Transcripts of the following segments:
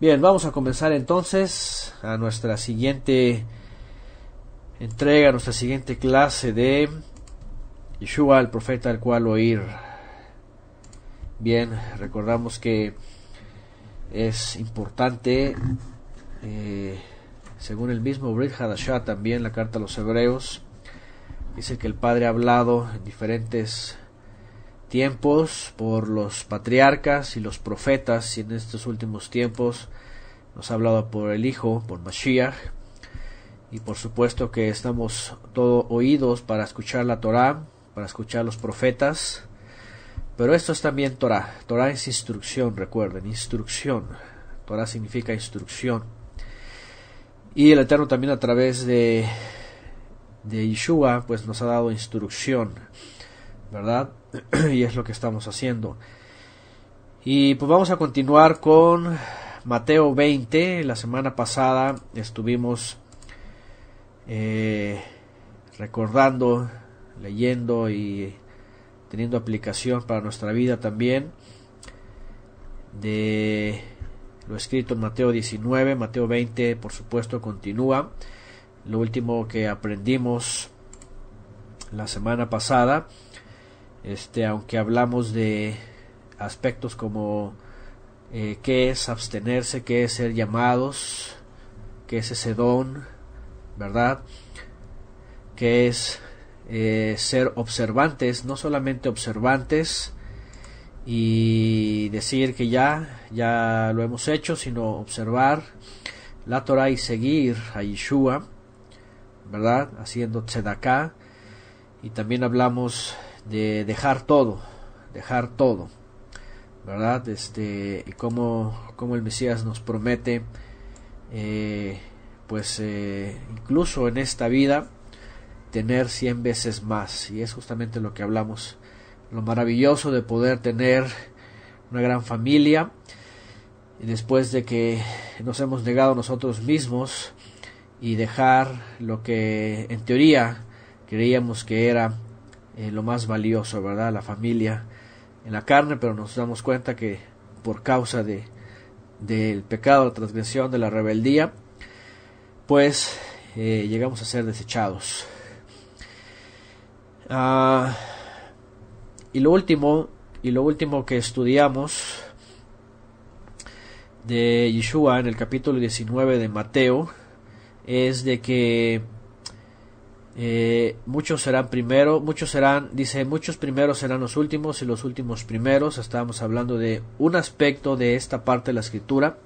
Bien, vamos a comenzar entonces a nuestra siguiente entrega, nuestra siguiente clase de Yeshua, el profeta al cual oír. Bien, recordamos que es importante, según el mismo Brit Hadashah, también la carta a los Hebreos, dice que el Padre ha hablado en diferentes tiempos por los patriarcas y los profetas, y en estos últimos tiempos nos ha hablado por el Hijo, por Mashiach, y por supuesto que estamos todos oídos para escuchar la Torah, para escuchar los profetas, pero esto es también Torah. Torah es instrucción, recuerden, instrucción. Torah significa instrucción, y el Eterno también a través de Yeshua pues nos ha dado instrucción, ¿verdad? Y es lo que estamos haciendo. Y pues vamos a continuar con Mateo 20. La semana pasada estuvimos recordando, leyendo y teniendo aplicación para nuestra vida también de lo escrito en Mateo 19. Mateo 20 por supuesto continúa. Lo último que aprendimos la semana pasada, aunque hablamos de aspectos como qué es abstenerse, qué es ser llamados, qué es ese don, ¿verdad? Qué es ser observantes, no solamente observantes y decir que ya lo hemos hecho, sino observar la Torah y seguir a Yeshua, ¿verdad? Haciendo tzedaká. Y también hablamos de dejar todo, ¿verdad? Y cómo el Mesías nos promete, incluso en esta vida, tener 100 veces más. Y es justamente lo que hablamos, lo maravilloso de poder tener una gran familia, y después de que nos hemos negado nosotros mismos y dejar lo que en teoría creíamos que era lo más valioso, ¿verdad? La familia en la carne, pero nos damos cuenta que por causa del pecado, la transgresión, de la rebeldía, pues llegamos a ser desechados. Y lo último que estudiamos de Yeshua en el capítulo 19 de Mateo es de que muchos primeros serán los últimos y los últimos primeros. Estábamos hablando de un aspecto de esta parte de la escritura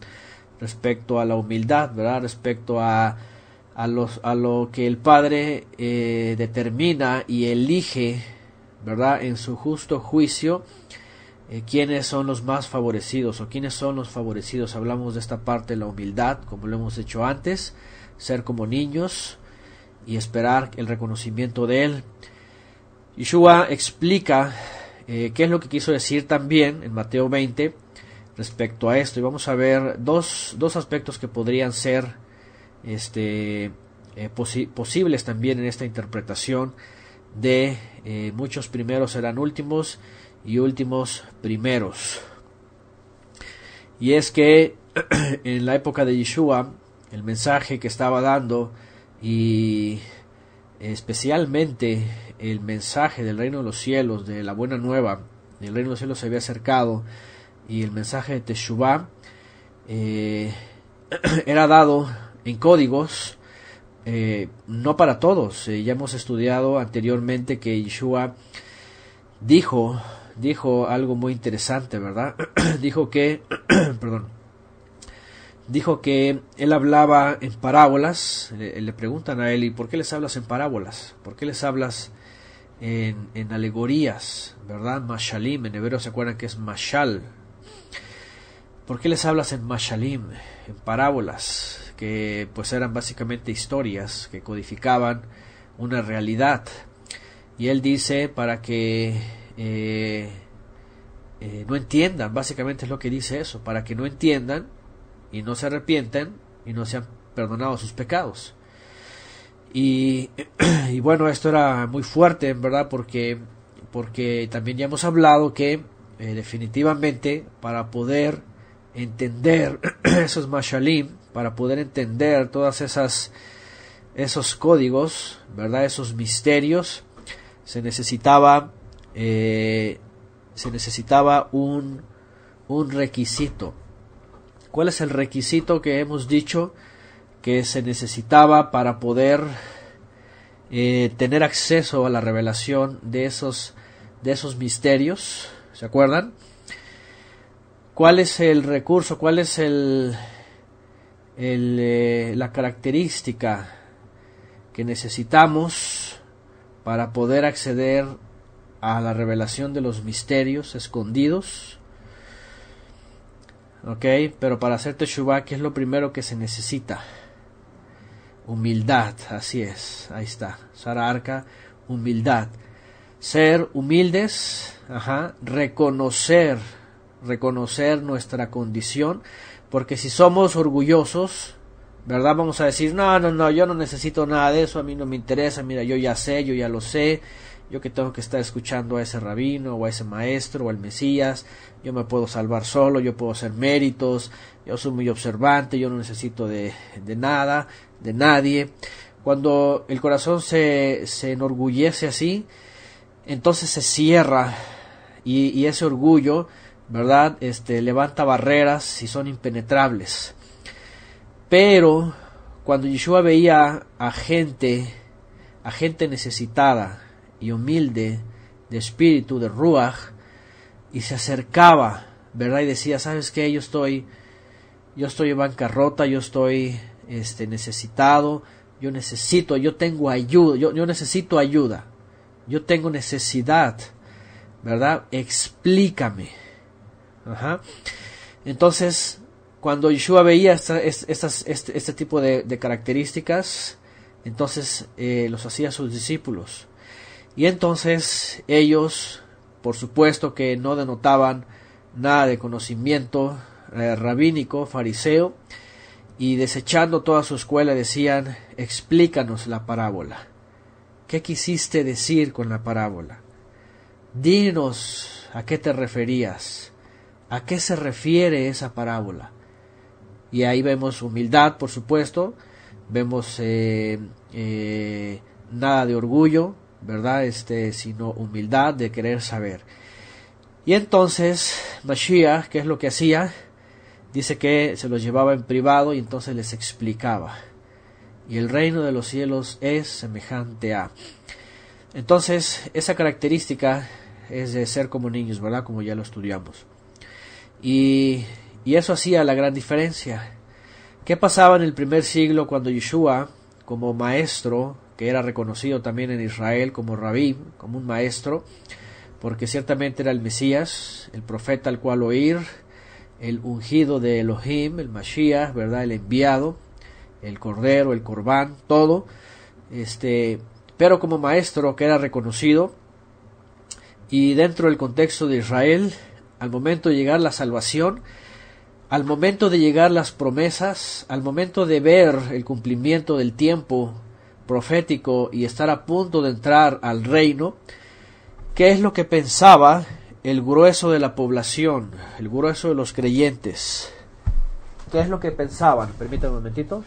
respecto a la humildad, ¿verdad? Respecto a lo que el Padre determina y elige, ¿verdad? En su justo juicio, quiénes son los más favorecidos o quiénes son los favorecidos. Hablamos de esta parte de la humildad, como lo hemos hecho antes, ser como niños y esperar el reconocimiento de Él. Yeshua explica qué es lo que quiso decir también en Mateo 20 respecto a esto, y vamos a ver dos aspectos que podrían ser posibles también en esta interpretación de muchos primeros serán últimos y últimos primeros. Y es que en la época de Yeshua, el mensaje que estaba dando, y especialmente el mensaje del reino de los cielos, de la buena nueva, el reino de los cielos se había acercado, y el mensaje de Teshuvah era dado en códigos, no para todos. Ya hemos estudiado anteriormente que Yeshua dijo algo muy interesante, ¿verdad? dijo que él hablaba en parábolas. Le preguntan a él: ¿y por qué les hablas en parábolas? ¿Por qué les hablas en alegorías, ¿verdad? Mashalim, en hebreo se acuerdan que es mashal. ¿Por qué les hablas en mashalim, en parábolas? Que pues eran básicamente historias que codificaban una realidad. Y él dice para que no entiendan, básicamente es lo que dice eso, para que no entiendan y no se arrepientan y no sean perdonados sus pecados. Y bueno, esto era muy fuerte, en verdad, porque también ya hemos hablado que definitivamente para poder entender esos mashalim, para poder entender todas esos códigos, ¿verdad? Esos misterios, se necesitaba un requisito. ¿Cuál es el requisito que hemos dicho que se necesitaba para poder tener acceso a la revelación de esos misterios? ¿Se acuerdan? ¿Cuál es el recurso? ¿Cuál es la característica que necesitamos para poder acceder a la revelación de los misterios escondidos? Ok, pero para hacer Teshuvah, ¿qué es lo primero que se necesita? Humildad, así es, ahí está, Sara Arca, humildad. Ser humildes, reconocer nuestra condición, porque si somos orgullosos, ¿verdad? Vamos a decir, no, yo no necesito nada de eso, a mí no me interesa, mira, yo ya sé, yo ya lo sé, yo que tengo que estar escuchando a ese rabino, o a ese maestro, o al Mesías, yo me puedo salvar solo, yo puedo hacer méritos, yo soy muy observante, yo no necesito de nada, de nadie. Cuando el corazón se enorgullece así, entonces se cierra, y ese orgullo, ¿verdad? Levanta barreras y son impenetrables. Pero cuando Yeshua veía a gente necesitada y humilde de espíritu, de ruach, y se acercaba, ¿verdad? Y decía, ¿sabes qué? Yo estoy en bancarrota, yo estoy necesitado, yo tengo ayuda, yo necesito ayuda, yo tengo necesidad, ¿verdad? Explícame. Entonces, cuando Yeshua veía este tipo de características, entonces los hacía sus discípulos. Y entonces ellos, por supuesto que no denotaban nada de conocimiento rabínico, fariseo, y desechando toda su escuela decían, explícanos la parábola. ¿Qué quisiste decir con la parábola? Dinos a qué te referías, a qué se refiere esa parábola. Y ahí vemos humildad, por supuesto, vemos nada de orgullo, ¿verdad? Sino humildad de querer saber. Y entonces Mashiach, ¿qué es lo que hacía? Dice que se los llevaba en privado y entonces les explicaba. Y el reino de los cielos es semejante a. Entonces, esa característica es de ser como niños, ¿verdad? Como ya lo estudiamos. Y eso hacía la gran diferencia. ¿Qué pasaba en el primer siglo cuando Yeshua, como maestro, que era reconocido también en Israel como rabí, como un maestro, porque ciertamente era el Mesías, el profeta al cual oír, el ungido de Elohim, el Mashiach, ¿verdad? El enviado, el cordero, el corbán, todo, pero como maestro que era reconocido, y dentro del contexto de Israel, al momento de llegar la salvación, al momento de llegar las promesas, al momento de ver el cumplimiento del tiempo profético y estar a punto de entrar al reino, ¿qué es lo que pensaba el grueso de la población, el grueso de los creyentes? ¿Qué es lo que pensaban? Permítanme un momentito.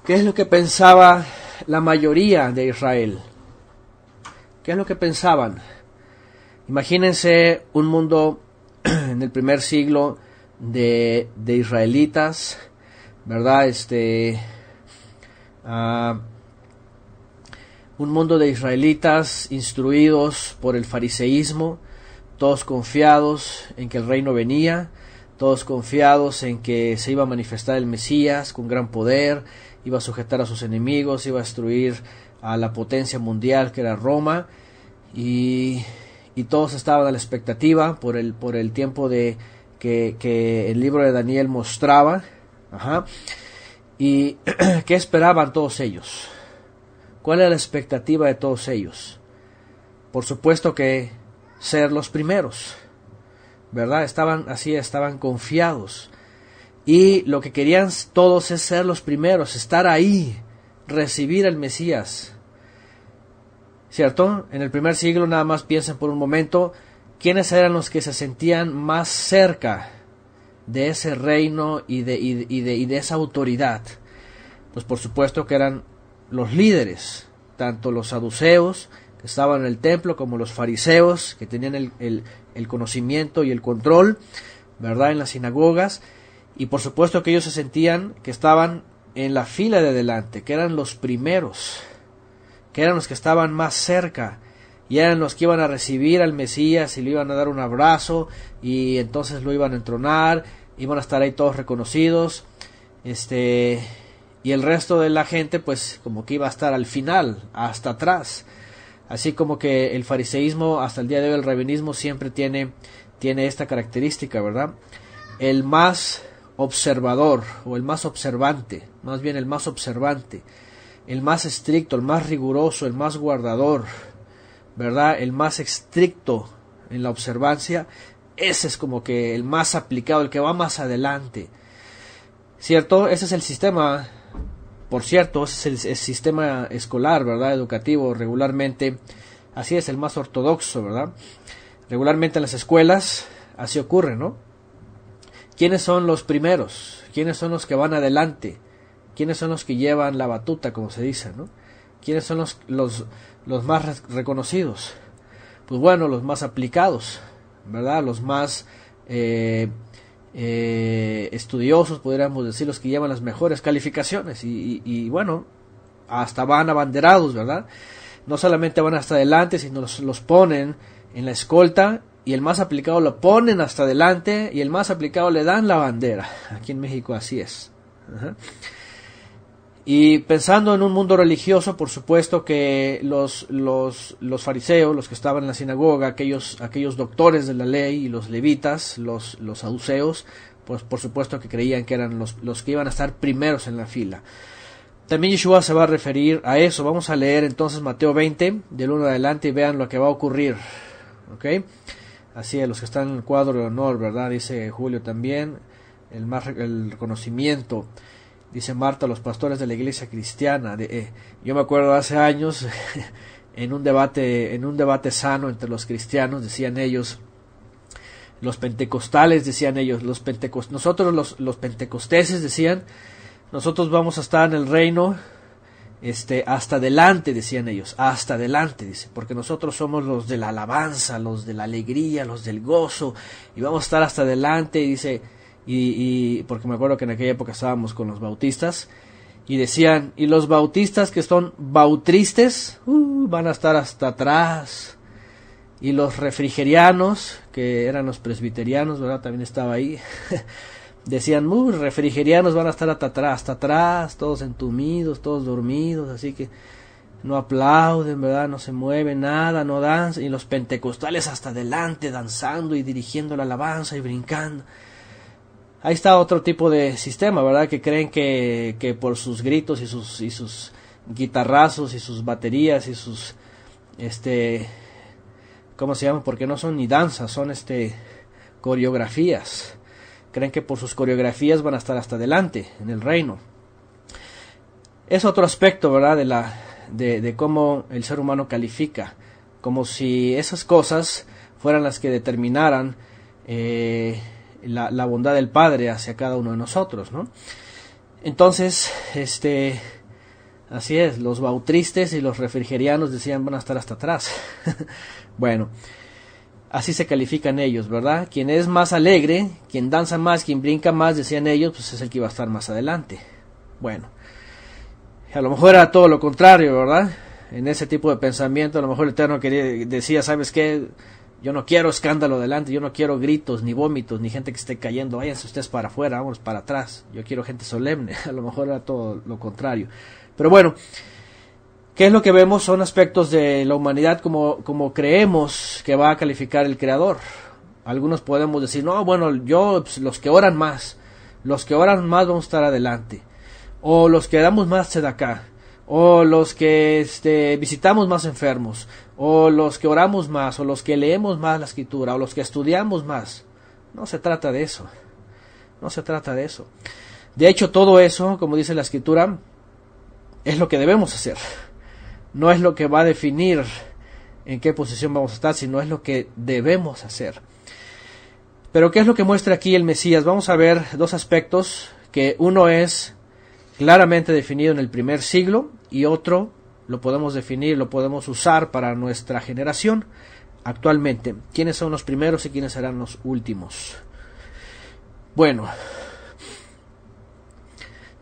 ¿Qué es lo que pensaba la mayoría de Israel? ¿Qué es lo que pensaban? Imagínense un mundo en el primer siglo de israelitas, ¿verdad? Un mundo de israelitas instruidos por el fariseísmo, todos confiados en que el reino venía, todos confiados en que se iba a manifestar el Mesías con gran poder, iba a sujetar a sus enemigos, iba a destruir a la potencia mundial que era Roma, y todos estaban a la expectativa por el tiempo de que el libro de Daniel mostraba. ¿Y qué esperaban todos ellos? ¿Cuál era la expectativa de todos ellos? Por supuesto que ser los primeros, ¿verdad? Estaban confiados. Y lo que querían todos es ser los primeros, estar ahí, recibir al Mesías. ¿cierto? En el primer siglo, nada más piensen por un momento, ¿quiénes eran los que se sentían más cerca de ese reino y de esa autoridad? Pues por supuesto que eran los líderes, tanto los saduceos, que estaban en el templo, como los fariseos, que tenían el conocimiento y el control, ¿verdad?, en las sinagogas. Y por supuesto que ellos se sentían que estaban en la fila de adelante, que eran los primeros, que eran los que estaban más cerca, y eran los que iban a recibir al Mesías y le iban a dar un abrazo, y entonces lo iban a entronar, iban a estar ahí todos reconocidos, y el resto de la gente pues como que iba a estar al final, hasta atrás. Así como que el fariseísmo, hasta el día de hoy el rabinismo siempre tiene esta característica, ¿verdad? El más observador, o el más observante, más bien el más observante, el más estricto, el más riguroso, el más guardador, ¿verdad? El más estricto en la observancia, ese es como que el más aplicado, el que va más adelante, ¿cierto? Ese es el sistema, por cierto, ese es el sistema escolar, ¿verdad?, educativo, regularmente, así es, el más ortodoxo, ¿verdad? Regularmente en las escuelas así ocurre, ¿no? ¿Quiénes son los primeros? ¿Quiénes son los que van adelante? ¿Quiénes son los que llevan la batuta, como se dice, ¿no? ¿Quiénes son los más reconocidos? Pues bueno, los más aplicados, ¿verdad? Los más estudiosos, podríamos decir, los que llevan las mejores calificaciones. Y bueno, hasta van abanderados, ¿verdad? No solamente van hasta adelante, sino los ponen en la escolta, y el más aplicado lo ponen hasta adelante, y el más aplicado le dan la bandera. Aquí en México así es. Ajá. Y pensando en un mundo religioso, por supuesto que los fariseos, los que estaban en la sinagoga, aquellos doctores de la ley, y los levitas, los saduceos, pues por supuesto que creían que eran los que iban a estar primeros en la fila. También Yeshua se va a referir a eso. Vamos a leer entonces Mateo 20, del 1 adelante, y vean lo que va a ocurrir. ¿Ok? Así es, los que están en el cuadro de honor, ¿verdad? Dice Julio también, el reconocimiento. Dice Marta, los pastores de la iglesia cristiana. Yo me acuerdo hace años, en un debate sano entre los cristianos, decían ellos, los pentecostales decían ellos, nosotros los pentecosteses decían, nosotros vamos a estar en el reino hasta adelante, decían ellos, hasta adelante, dice, porque nosotros somos los de la alabanza, los de la alegría, los del gozo, y vamos a estar hasta adelante, y dice, y porque me acuerdo que en aquella época estábamos con los bautistas, y decían, y los bautistas que son bautristes, van a estar hasta atrás, y los refrigerianos, que eran los presbiterianos, ¿verdad?, también estaba ahí, decían, refrigerianos van a estar hasta atrás, todos entumidos, todos dormidos, así que no aplauden, ¿verdad?, no se mueven nada, no danzan, y los pentecostales hasta adelante, danzando y dirigiendo la alabanza y brincando. Ahí está otro tipo de sistema, ¿verdad?, que creen que por sus gritos y sus guitarrazos y sus baterías y sus, ¿cómo se llama?, porque no son ni danzas, son coreografías. Creen que por sus coreografías van a estar hasta adelante en el reino. Es otro aspecto, ¿verdad?, de cómo el ser humano califica, como si esas cosas fueran las que determinaran la bondad del Padre hacia cada uno de nosotros, ¿no? Entonces, así es, los bautristes y los refrigerianos decían van a estar hasta atrás. Bueno, así se califican ellos, ¿verdad? Quien es más alegre, quien danza más, quien brinca más, decían ellos, pues es el que iba a estar más adelante. Bueno, a lo mejor era todo lo contrario, ¿verdad? En ese tipo de pensamiento, a lo mejor el Eterno decía, ¿sabes qué? Yo no quiero escándalo delante, yo no quiero gritos, ni vómitos, ni gente que esté cayendo, váyanse ustedes para afuera, vámonos para atrás, yo quiero gente solemne. A lo mejor era todo lo contrario. Pero bueno, ¿qué es lo que vemos? Son aspectos de la humanidad como creemos que va a calificar el Creador. Algunos podemos decir, no, bueno, pues, los que oran más vamos a estar adelante. O los que damos más tzedakah. O los que visitamos más enfermos. O los que oramos más. O los que leemos más la Escritura. O los que estudiamos más. No se trata de eso. No se trata de eso. De hecho, todo eso, como dice la Escritura, es lo que debemos hacer. no es lo que va a definir en qué posición vamos a estar, sino es lo que debemos hacer. Pero ¿qué es lo que muestra aquí el Mesías? Vamos a ver dos aspectos, que uno es claramente definido en el primer siglo y otro lo podemos definir, lo podemos usar para nuestra generación actualmente. ¿Quiénes son los primeros y quiénes serán los últimos? Bueno,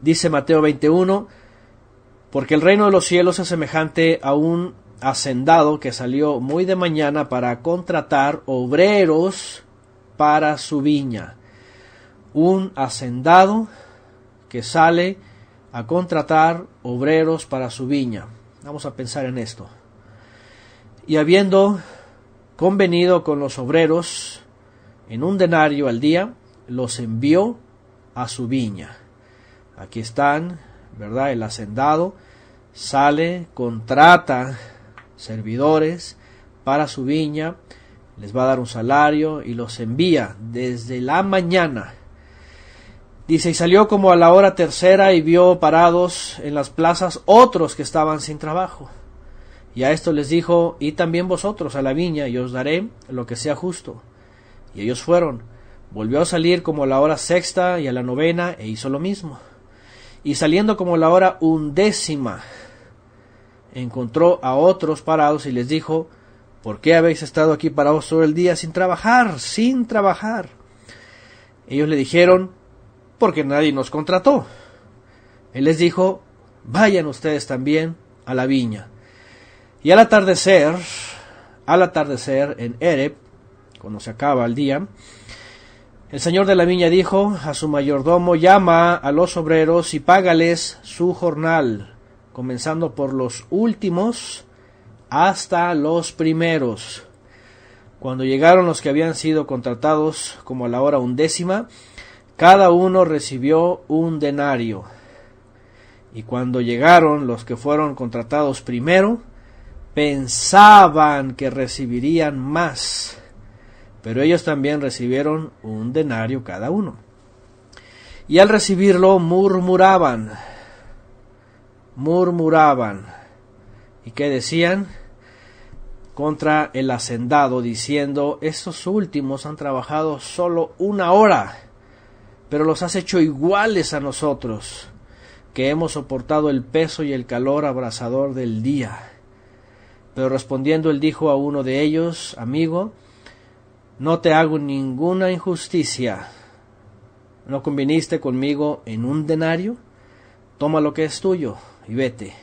dice Mateo 21, porque el reino de los cielos es semejante a un hacendado que salió muy de mañana para contratar obreros para su viña. Un hacendado que sale a contratar obreros para su viña. Vamos a pensar en esto. Y habiendo convenido con los obreros en un denario al día, los envió a su viña. Aquí están, ¿verdad? El hacendado sale, contrata servidores para su viña, les va a dar un salario y los envía desde la mañana. Dice, y salió como a la hora tercera y vio parados en las plazas otros que estaban sin trabajo. Y a esto les dijo, y también vosotros a la viña, y os daré lo que sea justo. Y ellos fueron. Volvió a salir como a la hora sexta y a la novena, e hizo lo mismo. Y saliendo como a la hora 11, encontró a otros parados y les dijo, ¿por qué habéis estado aquí parados todo el día sin trabajar? Sin trabajar. Ellos le dijeron, porque nadie nos contrató. Él les dijo, vayan ustedes también a la viña. Y al atardecer en Ereb, cuando se acaba el día, el señor de la viña dijo a su mayordomo, llama a los obreros y págales su jornal, comenzando por los últimos hasta los primeros. Cuando llegaron los que habían sido contratados como a la hora 11, cada uno recibió un denario. Y cuando llegaron los que fueron contratados primero, pensaban que recibirían más, pero ellos también recibieron un denario cada uno. Y al recibirlo murmuraban. ¿Y qué decían? Contra el hacendado, diciendo, estos últimos han trabajado solo 1 hora, pero los has hecho iguales a nosotros, que hemos soportado el peso y el calor abrasador del día. Pero respondiendo él dijo a uno de ellos, amigo, no te hago ninguna injusticia. ¿No conviniste conmigo en un denario? Toma lo que es tuyo y vete.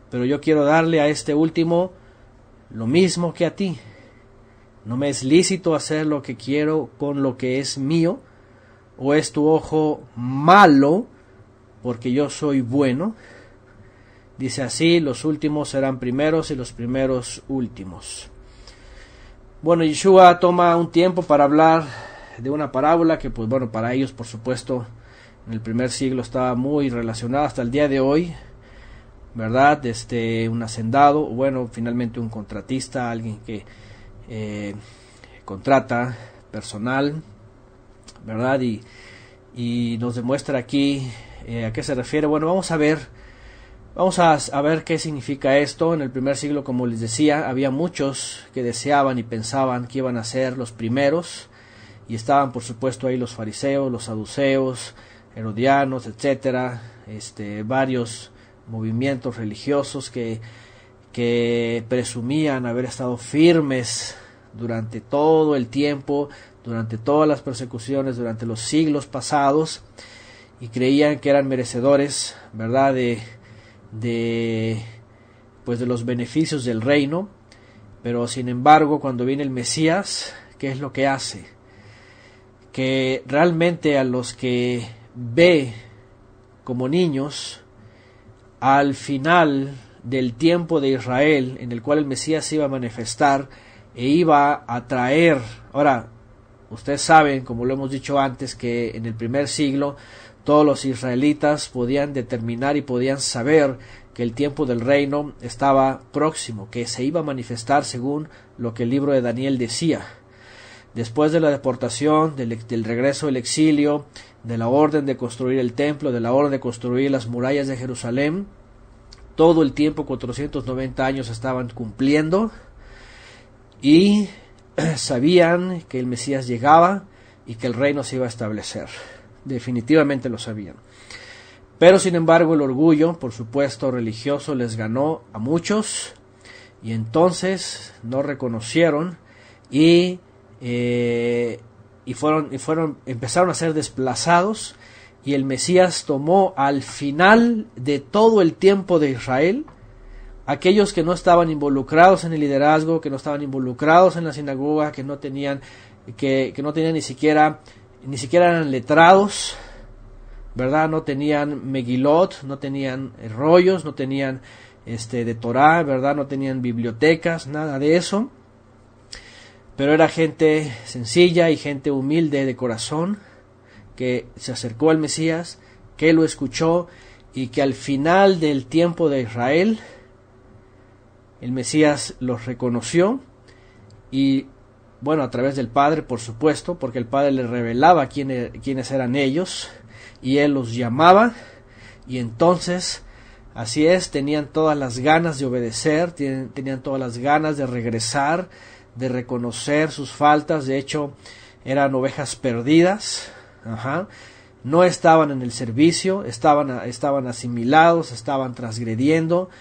Pero yo quiero darle a este último lo mismo que a ti. ¿No me es lícito hacer lo que quiero con lo que es mío? ¿O es tu ojo malo porque yo soy bueno? Dice así, los últimos serán primeros y los primeros últimos. Bueno, Yeshua toma un tiempo para hablar de una parábola que, pues bueno, para ellos, por supuesto, en el primer siglo estaba muy relacionada hasta el día de hoy, ¿verdad? Un hacendado, bueno, finalmente un contratista, alguien que contrata personal, ¿verdad? Y nos demuestra aquí a qué se refiere. Bueno, vamos a ver qué significa esto. En el primer siglo, como les decía, había muchos que deseaban y pensaban que iban a ser los primeros, y estaban por supuesto ahí los fariseos, los saduceos, herodianos, etcétera, varios movimientos religiosos que presumían haber estado firmes durante todo el tiempo, durante todas las persecuciones, durante los siglos pasados, y creían que eran merecedores, ¿verdad?, de los beneficios del reino. Pero sin embargo, cuando viene el Mesías, ¿qué es lo que hace? Que realmente a los que ve como niños, al final del tiempo de Israel, en el cual el Mesías se iba a manifestar e iba a traer. Ahora, ustedes saben, como lo hemos dicho antes, que en el primer siglo todos los israelitas podían determinar y podían saber que el tiempo del reino estaba próximo, que se iba a manifestar según lo que el libro de Daniel decía. Después de la deportación, del regreso del exilio, de la orden de construir el templo, de la orden de construir las murallas de Jerusalén, todo el tiempo, 490 años estaban cumpliendo, y sabían que el Mesías llegaba y que el reino se iba a establecer. Definitivamente lo sabían. Pero sin embargo el orgullo, por supuesto, religioso les ganó a muchos, y entonces no reconocieron y empezaron a ser desplazados, y el Mesías tomó al final de todo el tiempo de Israel aquellos que no estaban involucrados en el liderazgo, que no estaban involucrados en la sinagoga, que no tenían ni siquiera eran letrados, ¿verdad? No tenían Megilot, no tenían rollos, no tenían de Torah, ¿verdad? No tenían bibliotecas, nada de eso. Pero era gente sencilla y gente humilde de corazón, que se acercó al Mesías, que lo escuchó, y que al final del tiempo de Israel el Mesías los reconoció, y bueno, a través del Padre, por supuesto, porque el Padre les revelaba quiénes eran ellos, y Él los llamaba, y entonces, así es, tenían todas las ganas de obedecer, tenían todas las ganas de regresar, de reconocer sus faltas. De hecho, eran ovejas perdidas, no estaban en el servicio, estaban asimilados, estaban transgrediendo.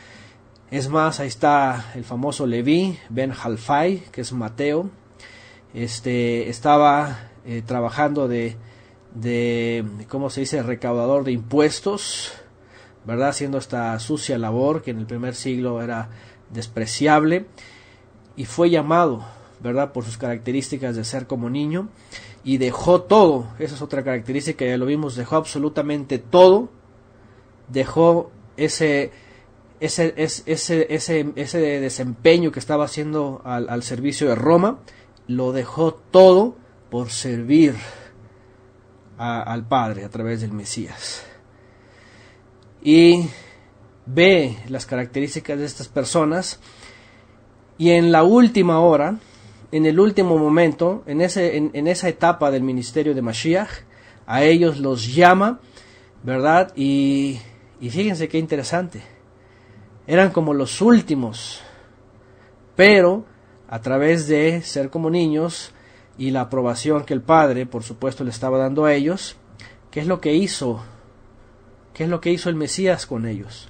Es más, ahí está el famoso Leví, Ben Halfai, que es Mateo. Estaba trabajando de ¿cómo se dice?, recaudador de impuestos, ¿verdad?, haciendo esta sucia labor que en el primer siglo era despreciable, y fue llamado, ¿verdad?, por sus características de ser como niño, y dejó todo. Esa es otra característica, ya lo vimos, dejó absolutamente todo, dejó ese desempeño que estaba haciendo al servicio de Roma, lo dejó todo por servir al Padre a través del Mesías. Y ve las características de estas personas, y en la última hora, en el último momento, en esa etapa del ministerio de Mashiach, a ellos los llama, ¿verdad? Y fíjense qué interesante, eran como los últimos, pero a través de ser como niños y la aprobación que el Padre, por supuesto, le estaba dando a ellos, ¿qué es lo que hizo? ¿Qué es lo que hizo el Mesías con ellos?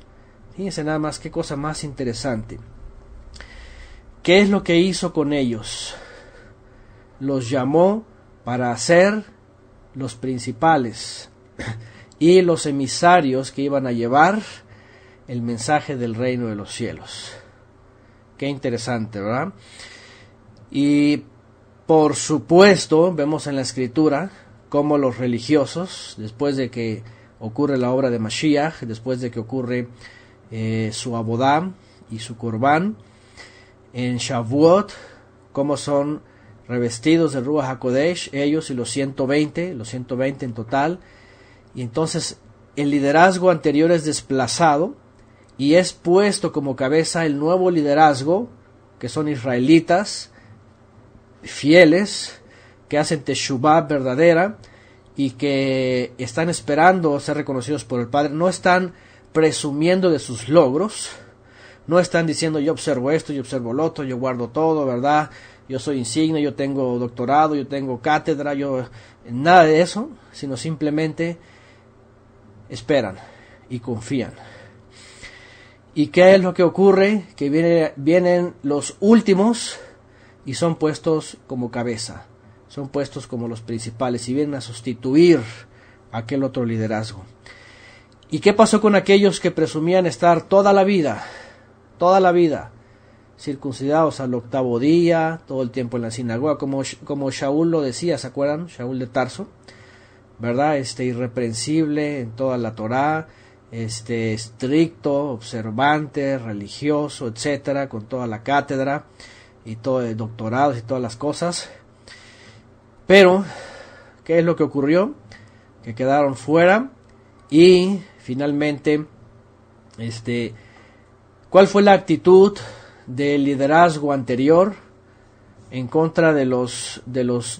Fíjense nada más, qué cosa más interesante. ¿Qué es lo que hizo con ellos? Los llamó para ser los principales y los emisarios que iban a llevar el mensaje del reino de los cielos. Qué interesante, ¿verdad? Y por supuesto, vemos en la Escritura cómo los religiosos, después de que ocurre la obra de Mashiach, después de que ocurre su Abodá y su Corbán, en Shavuot, cómo son revestidos de Ruach HaKodesh, ellos y los 120 en total, y entonces el liderazgo anterior es desplazado, y es puesto como cabeza el nuevo liderazgo, que son israelitas, fieles, que hacen teshuvá verdadera, y que están esperando ser reconocidos por el Padre. No están presumiendo de sus logros, no están diciendo yo observo esto, yo observo lo otro, yo guardo todo, ¿verdad? Yo soy insigne, yo tengo doctorado, yo tengo cátedra, nada de eso, sino simplemente esperan y confían. ¿Y qué es lo que ocurre? Que vienen los últimos y son puestos como cabeza, son puestos como los principales y vienen a sustituir a aquel otro liderazgo. ¿Y qué pasó con aquellos que presumían estar toda la vida, circuncidados al 8º día, todo el tiempo en la sinagoga, como Shaul lo decía, ¿se acuerdan? Shaul de Tarso, ¿verdad? Irreprensible en toda la Torá, estricto, observante, religioso, etcétera, con toda la cátedra y todo el doctorado y todas las cosas. Pero ¿qué es lo que ocurrió? Que quedaron fuera, y finalmente ¿cuál fue la actitud del liderazgo anterior en contra de los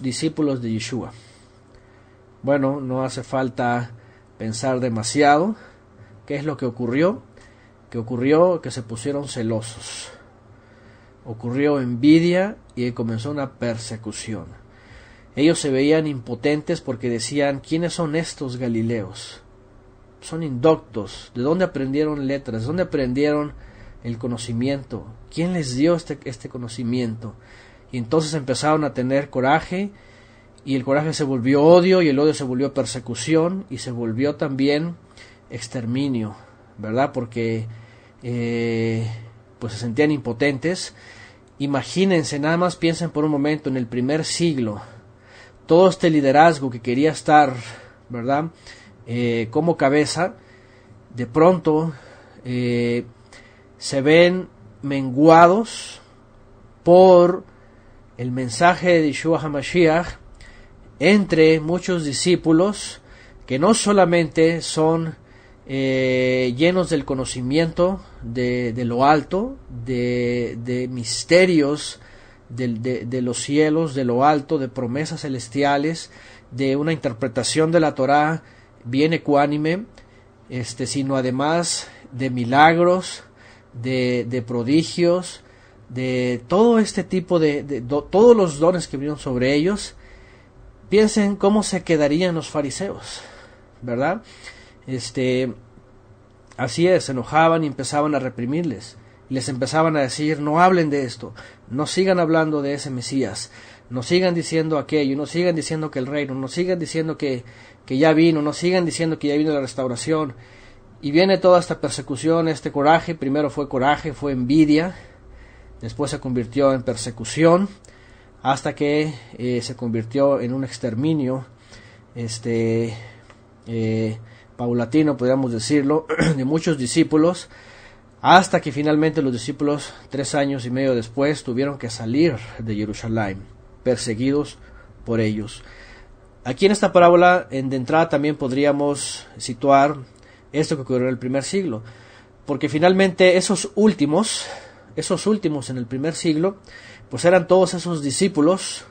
discípulos de Yeshua? Bueno, no hace falta pensar demasiado. ¿Qué es lo que ocurrió? que ocurrió que se pusieron celosos. Ocurrió envidia y comenzó una persecución. Ellos se veían impotentes porque decían, ¿quiénes son estos galileos? Son indoctos. ¿De dónde aprendieron letras? ¿De dónde aprendieron el conocimiento? ¿Quién les dio este conocimiento? Y entonces empezaron a tener coraje, y el coraje se volvió odio, y el odio se volvió persecución, y se volvió también exterminio, ¿verdad? Porque pues se sentían impotentes. Imagínense, nada más piensen por un momento en el primer siglo, todo este liderazgo que quería estar, ¿verdad?, como cabeza, de pronto se ven menguados por el mensaje de Yeshua HaMashiach entre muchos discípulos que no solamente son llenos del conocimiento de lo alto, de misterios de los cielos, de lo alto, de promesas celestiales, de una interpretación de la Torá bien ecuánime, sino además de milagros, de prodigios, de todo este tipo todos los dones que vinieron sobre ellos. Piensen cómo se quedarían los fariseos, ¿verdad? Así es, se enojaban y empezaban a reprimirles. Les empezaban a decir, no hablen de esto, no sigan hablando de ese Mesías, no sigan diciendo aquello, no sigan diciendo que el reino, no sigan diciendo que ya vino, no sigan diciendo que ya vino la restauración. Y viene toda esta persecución, este coraje. Primero fue coraje, fue envidia, después se convirtió en persecución, hasta que se convirtió en un exterminio paulatino, podríamos decirlo, de muchos discípulos, hasta que finalmente los discípulos 3 años y medio después tuvieron que salir de Jerusalén, perseguidos por ellos. Aquí en esta parábola, de entrada, también podríamos situar esto que ocurrió en el primer siglo, porque finalmente esos últimos en el primer siglo, pues eran todos esos discípulos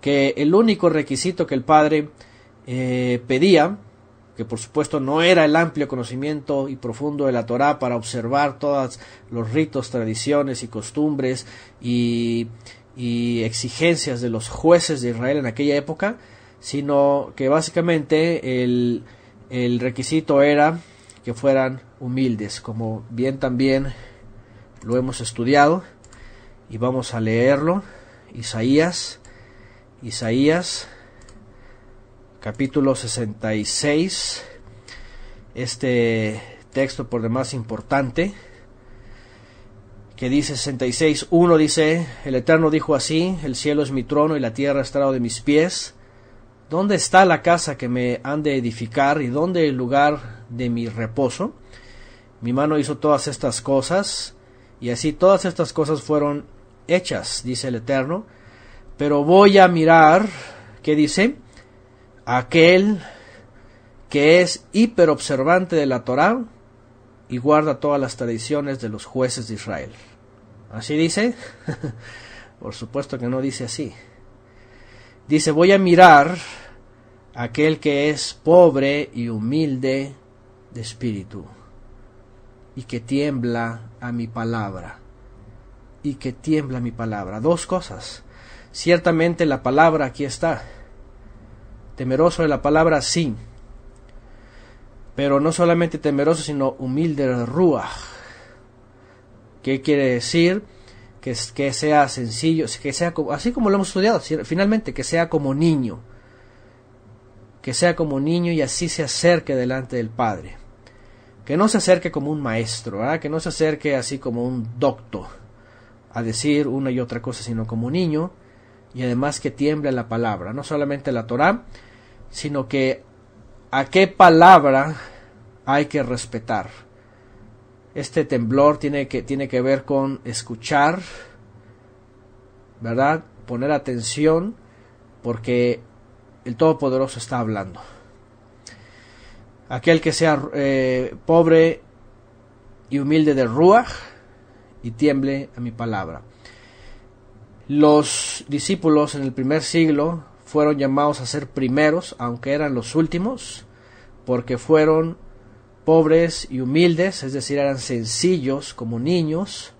que el único requisito que el Padre pedía, que por supuesto no era el amplio conocimiento y profundo de la Torá para observar todos los ritos, tradiciones y costumbres y exigencias de los jueces de Israel en aquella época, sino que básicamente el requisito era que fueran humildes, como bien también lo hemos estudiado, y vamos a leerlo. Isaías capítulo 66, este texto por demás importante, que dice 66:1, dice, el Eterno dijo así, el cielo es mi trono y la tierra estrado de mis pies. ¿Dónde está la casa que me han de edificar y dónde el lugar de mi reposo? Mi mano hizo todas estas cosas, y así todas estas cosas fueron hechas, dice el Eterno. Pero voy a mirar, ¿qué dice? Aquel que es hiperobservante de la Torá y guarda todas las tradiciones de los jueces de Israel. ¿Así dice? Por supuesto que no dice así. Dice, voy a mirar aquel que es pobre y humilde de espíritu y que tiembla a mi palabra. Y que tiembla a mi palabra. Dos cosas. Ciertamente la palabra aquí está. Temeroso de la palabra, sí. Pero no solamente temeroso, sino humilde de ruach. ¿Qué quiere decir? Que sea sencillo, que sea así como lo hemos estudiado, finalmente, que sea como niño. Que sea como niño y así se acerque delante del Padre. Que no se acerque como un maestro, ¿verdad? Que no se acerque así como un docto a decir una y otra cosa, sino como un niño, y además que tiemble la palabra, no solamente la Torá, sino que a qué palabra hay que respetar. Este temblor tiene que ver con escuchar, ¿verdad? Poner atención, porque el Todopoderoso está hablando. Aquel que sea pobre y humilde de ruach y tiemble a mi palabra. Los discípulos en el primer siglo fueron llamados a ser primeros, aunque eran los últimos, porque fueron pobres y humildes, es decir, eran sencillos como niños,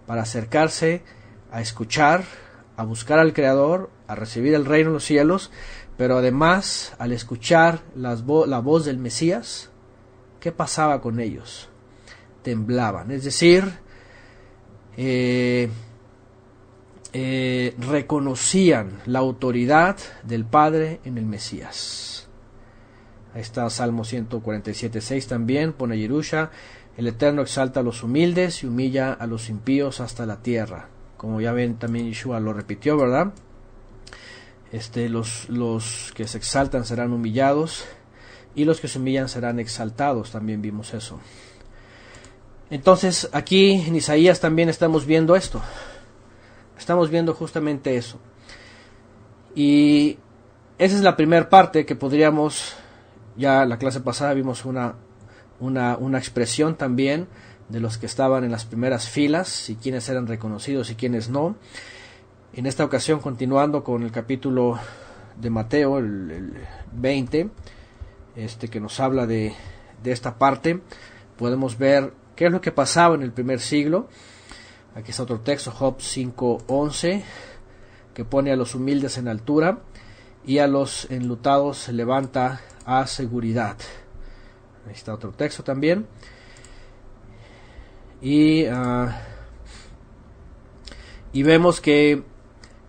para acercarse a escuchar, a buscar al Creador, a recibir el reino de los cielos, pero además, al escuchar la voz del Mesías, ¿qué pasaba con ellos? Temblaban, es decir, reconocían la autoridad del Padre en el Mesías. Ahí está Salmo 147:6 también, pone Yerusha, el Eterno exalta a los humildes y humilla a los impíos hasta la tierra. Como ya ven, también Yeshua lo repitió, ¿verdad? Los que se exaltan serán humillados y los que se humillan serán exaltados, también vimos eso. Entonces aquí en Isaías también estamos viendo esto, estamos viendo justamente eso, y esa es la primera parte que podríamos, ya la clase pasada vimos una expresión también de los que estaban en las primeras filas y quienes eran reconocidos y quienes no. En esta ocasión, continuando con el capítulo de Mateo, el 20, que nos habla de esta parte, podemos ver qué es lo que pasaba en el primer siglo. Aquí está otro texto, Job 5:11, que pone a los humildes en altura y a los enlutados se levanta a seguridad. Ahí está otro texto también. Y vemos que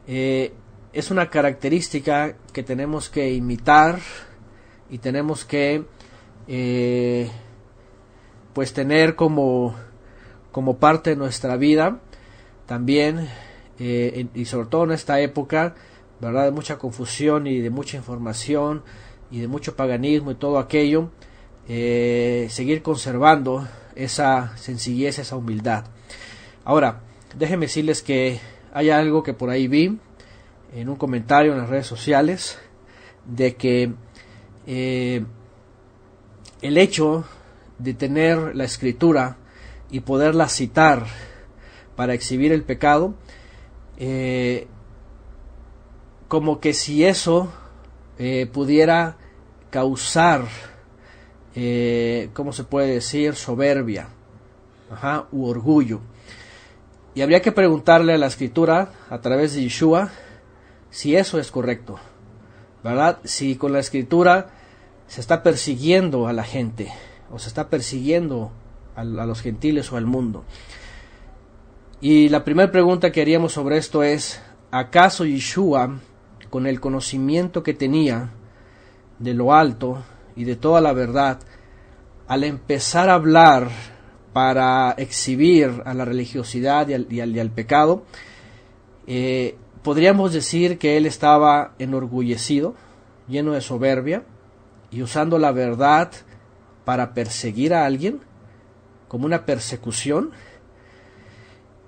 es una característica que tenemos que imitar y tenemos que pues tener como parte de nuestra vida también, y sobre todo en esta época, ¿verdad?, de mucha confusión y de mucha información y de mucho paganismo y todo aquello, seguir conservando esa sencillez, esa humildad. Ahora, déjenme decirles que hay algo que por ahí vi en un comentario en las redes sociales, de que el hecho de tener la escritura y poderla citar para exhibir el pecado, como que si eso pudiera causar, ¿cómo se puede decir?, soberbia, u orgullo. Y habría que preguntarle a la escritura a través de Yeshua si eso es correcto, ¿verdad? Si con la escritura se está persiguiendo a la gente o se está persiguiendo a los gentiles o al mundo. Y la primera pregunta que haríamos sobre esto es: ¿acaso Yeshua, con el conocimiento que tenía de lo alto y de toda la verdad, al empezar a hablar para exhibir a la religiosidad y al pecado, podríamos decir que él estaba enorgullecido, lleno de soberbia, y usando la verdad para perseguir a alguien, como una persecución?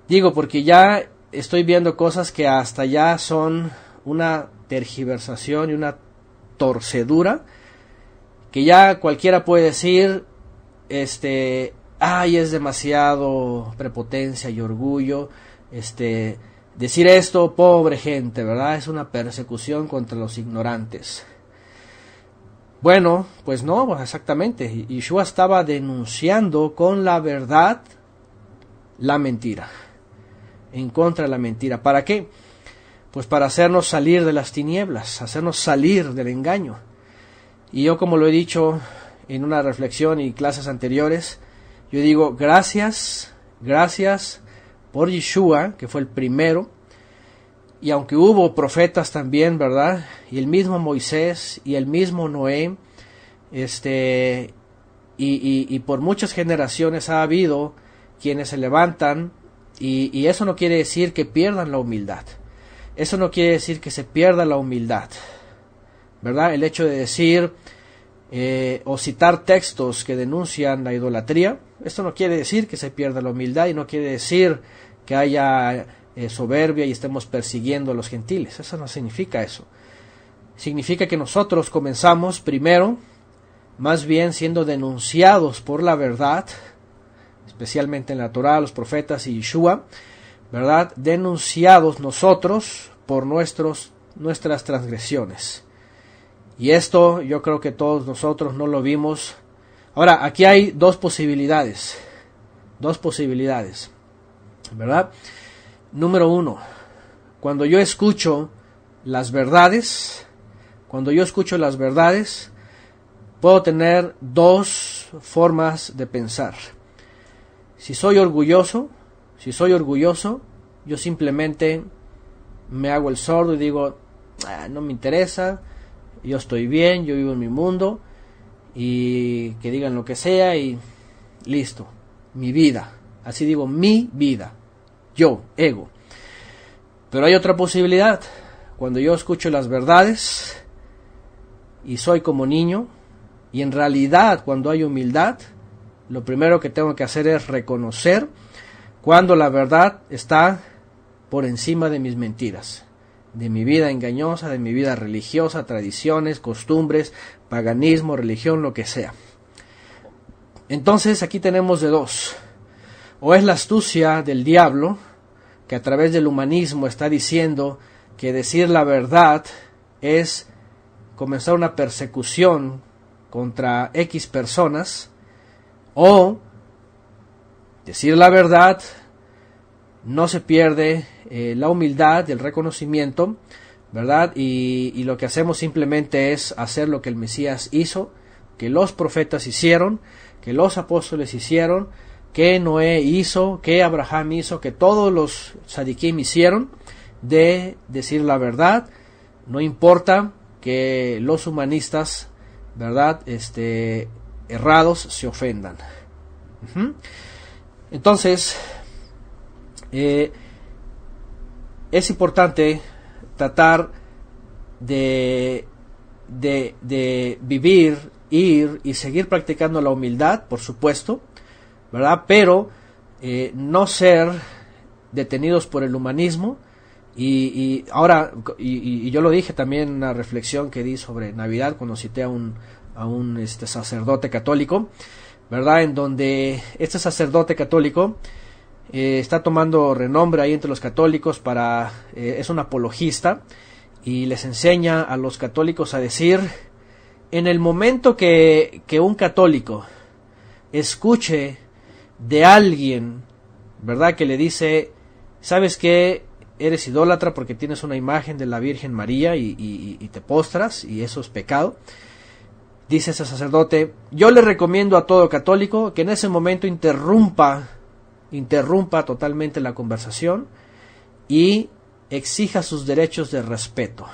Digo, porque ya estoy viendo cosas que hasta ya son una tergiversación y una torcedura, que ya cualquiera puede decir, ay, es demasiado prepotencia y orgullo, decir esto, pobre gente, ¿verdad? Es una persecución contra los ignorantes. Bueno, pues no, exactamente. Yeshua estaba denunciando con la verdad la mentira, en contra de la mentira. ¿Para qué? Pues para hacernos salir de las tinieblas, hacernos salir del engaño. Y yo, como lo he dicho en una reflexión y clases anteriores, yo digo, gracias por Yeshua, que fue el primero. Y aunque hubo profetas también, ¿verdad?, y el mismo Moisés y el mismo Noé, y por muchas generaciones ha habido quienes se levantan, y eso no quiere decir que pierdan la humildad. Eso no quiere decir que se pierda la humildad, ¿verdad? El hecho de decir o citar textos que denuncian la idolatría, esto no quiere decir que se pierda la humildad, y no quiere decir que haya soberbia y estemos persiguiendo a los gentiles. Eso no significa eso. Significa que nosotros comenzamos primero, más bien siendo denunciados por la verdad, especialmente en la Torá, los profetas y Yeshua, ¿verdad? Denunciados nosotros por nuestras transgresiones. Y esto yo creo que todos nosotros no lo vimos Ahora, aquí hay dos posibilidades, ¿verdad? Número uno, cuando yo escucho las verdades, puedo tener dos formas de pensar. Si soy orgulloso, yo simplemente me hago el sordo y digo, no me interesa, yo estoy bien, yo vivo en mi mundo, y que digan lo que sea y listo, mi vida, así digo, mi vida, yo, ego. Pero hay otra posibilidad, cuando yo escucho las verdades y soy como niño, y en realidad cuando hay humildad, lo primero que tengo que hacer es reconocer cuando la verdad está por encima de mis mentiras, de mi vida engañosa, de mi vida religiosa, tradiciones, costumbres, paganismo, religión, lo que sea. Entonces aquí tenemos de dos. O es la astucia del diablo, que a través del humanismo está diciendo que decir la verdad es comenzar una persecución contra X personas, o decir la verdad no se pierde la humildad, el reconocimiento, ¿verdad? Y lo que hacemos simplemente es hacer lo que el Mesías hizo, que los profetas hicieron, que los apóstoles hicieron, que Noé hizo, que Abraham hizo, que todos los tzadikim hicieron, de decir la verdad. No importa que los humanistas, ¿verdad?, errados se ofendan. Entonces, es importante tratar de vivir, ir y seguir practicando la humildad, por supuesto, ¿verdad? Pero no ser detenidos por el humanismo. Y ahora, y yo lo dije también en una reflexión que di sobre Navidad, cuando cité a un sacerdote católico, ¿verdad? En donde este sacerdote católico está tomando renombre ahí entre los católicos es un apologista, y les enseña a los católicos a decir, en el momento que un católico escuche de alguien, ¿verdad?, que le dice, ¿sabes qué? Eres idólatra porque tienes una imagen de la Virgen María y te postras, y eso es pecado. Dice ese sacerdote, yo le recomiendo a todo católico que en ese momento interrumpa totalmente la conversación y exija sus derechos de respeto,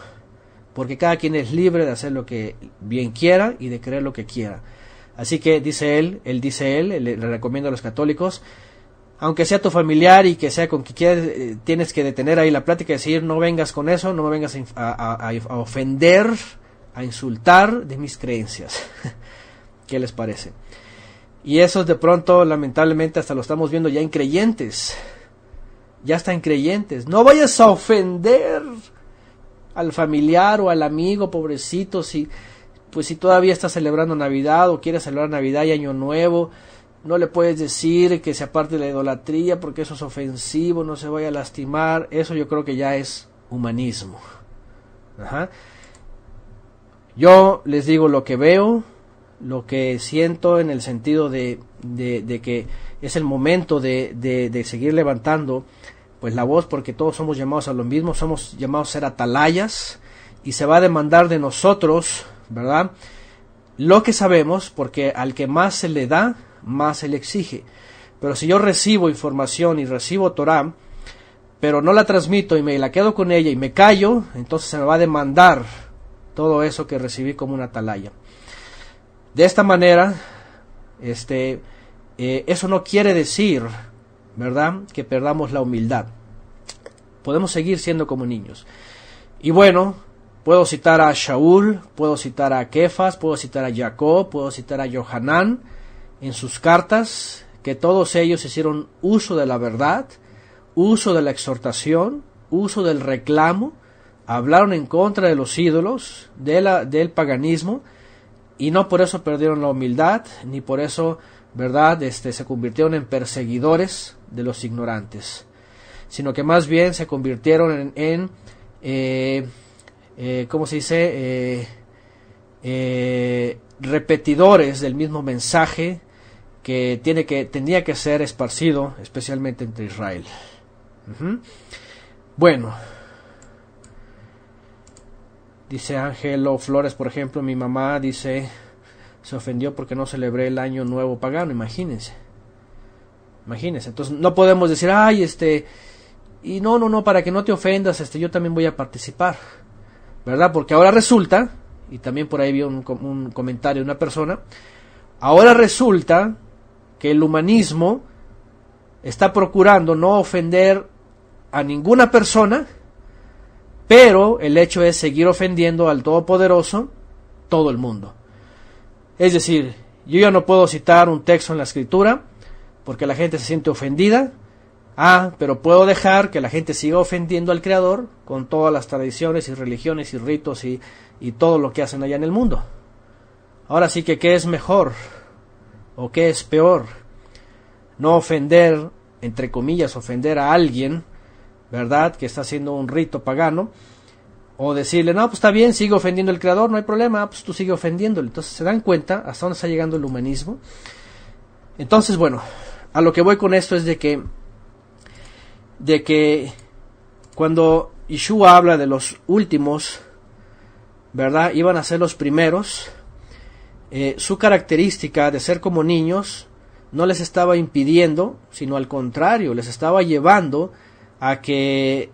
porque cada quien es libre de hacer lo que bien quiera y de creer lo que quiera. Así que le recomiendo a los católicos, aunque sea tu familiar y que sea con quien quieras, tienes que detener ahí la plática y decir, no vengas con eso, no me vengas a ofender, a insultar de mis creencias. ¿Qué les parece? Y eso de pronto, lamentablemente, hasta lo estamos viendo ya en creyentes. Ya está en creyentes. No vayas a ofender al familiar o al amigo, pobrecito, si todavía está celebrando Navidad o quiere celebrar Navidad y Año Nuevo. No le puedes decir que se aparte de la idolatría porque eso es ofensivo, no se vaya a lastimar. Eso yo creo que ya es humanismo. Ajá. Yo les digo lo que veo, lo que siento, en el sentido de que es el momento de seguir levantando pues la voz, porque todos somos llamados a lo mismo, somos llamados a ser atalayas, y se va a demandar de nosotros, ¿verdad?, lo que sabemos, porque al que más se le da, más se le exige. Pero si yo recibo información y recibo Torah, pero no la transmito y me la quedo con ella y me callo, entonces se me va a demandar todo eso que recibí como una atalaya. De esta manera, eso no quiere decir, ¿verdad?, que perdamos la humildad. Podemos seguir siendo como niños. Y bueno, puedo citar a Shaul, puedo citar a Kefas, puedo citar a Jacob, puedo citar a Yohanan en sus cartas, que todos ellos hicieron uso de la verdad, uso de la exhortación, uso del reclamo, hablaron en contra de los ídolos, del paganismo, y no por eso perdieron la humildad, ni por eso, ¿verdad?, se convirtieron en perseguidores de los ignorantes, sino que más bien se convirtieron ¿cómo se dice?, repetidores del mismo mensaje que tenía que ser esparcido, especialmente entre Israel. Bueno, dice Ángelo Flores, por ejemplo, mi mamá dice, se ofendió porque no celebré el año nuevo pagano. Imagínense. Entonces no podemos decir, ay, y no, para que no te ofendas, yo también voy a participar, ¿verdad? Porque ahora resulta, y también por ahí vi un comentario de una persona, ahora resulta que el humanismo está procurando no ofender a ninguna persona, pero el hecho es seguir ofendiendo al Todopoderoso, todo el mundo. Es decir, yo ya no puedo citar un texto en la Escritura, porque la gente se siente ofendida, pero puedo dejar que la gente siga ofendiendo al Creador con todas las tradiciones y religiones y ritos y todo lo que hacen allá en el mundo. Ahora sí que, ¿qué es mejor? ¿O qué es peor? No ofender, entre comillas, ofender a alguien, ¿verdad?, que está haciendo un rito pagano, o decirle, no, pues está bien, sigue ofendiendo al Creador, no hay problema, pues tú sigue ofendiéndole. Entonces se dan cuenta hasta dónde está llegando el humanismo. Entonces, bueno, a lo que voy con esto es de que cuando Yeshua habla de los últimos, ¿verdad?, iban a ser los primeros, su característica de ser como niños no les estaba impidiendo, sino al contrario, les estaba llevando a que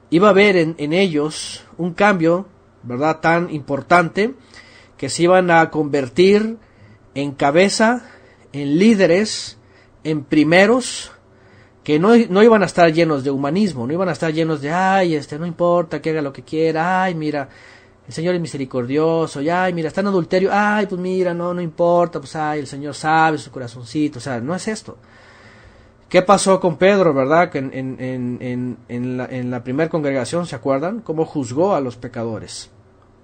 iba a haber en ellos un cambio, ¿verdad?, tan importante, que se iban a convertir en cabeza, en líderes, en primeros, que no iban a estar llenos de humanismo, no iban a estar llenos de, ay, no importa que haga lo que quiera, ay, mira, el Señor es misericordioso, y ay, mira, está en adulterio, ay, pues mira, no importa, pues ay, el Señor sabe su corazoncito, o sea, no es esto. ¿Qué pasó con Pedro, verdad? Que en la primera congregación, ¿se acuerdan? Cómo juzgó a los pecadores,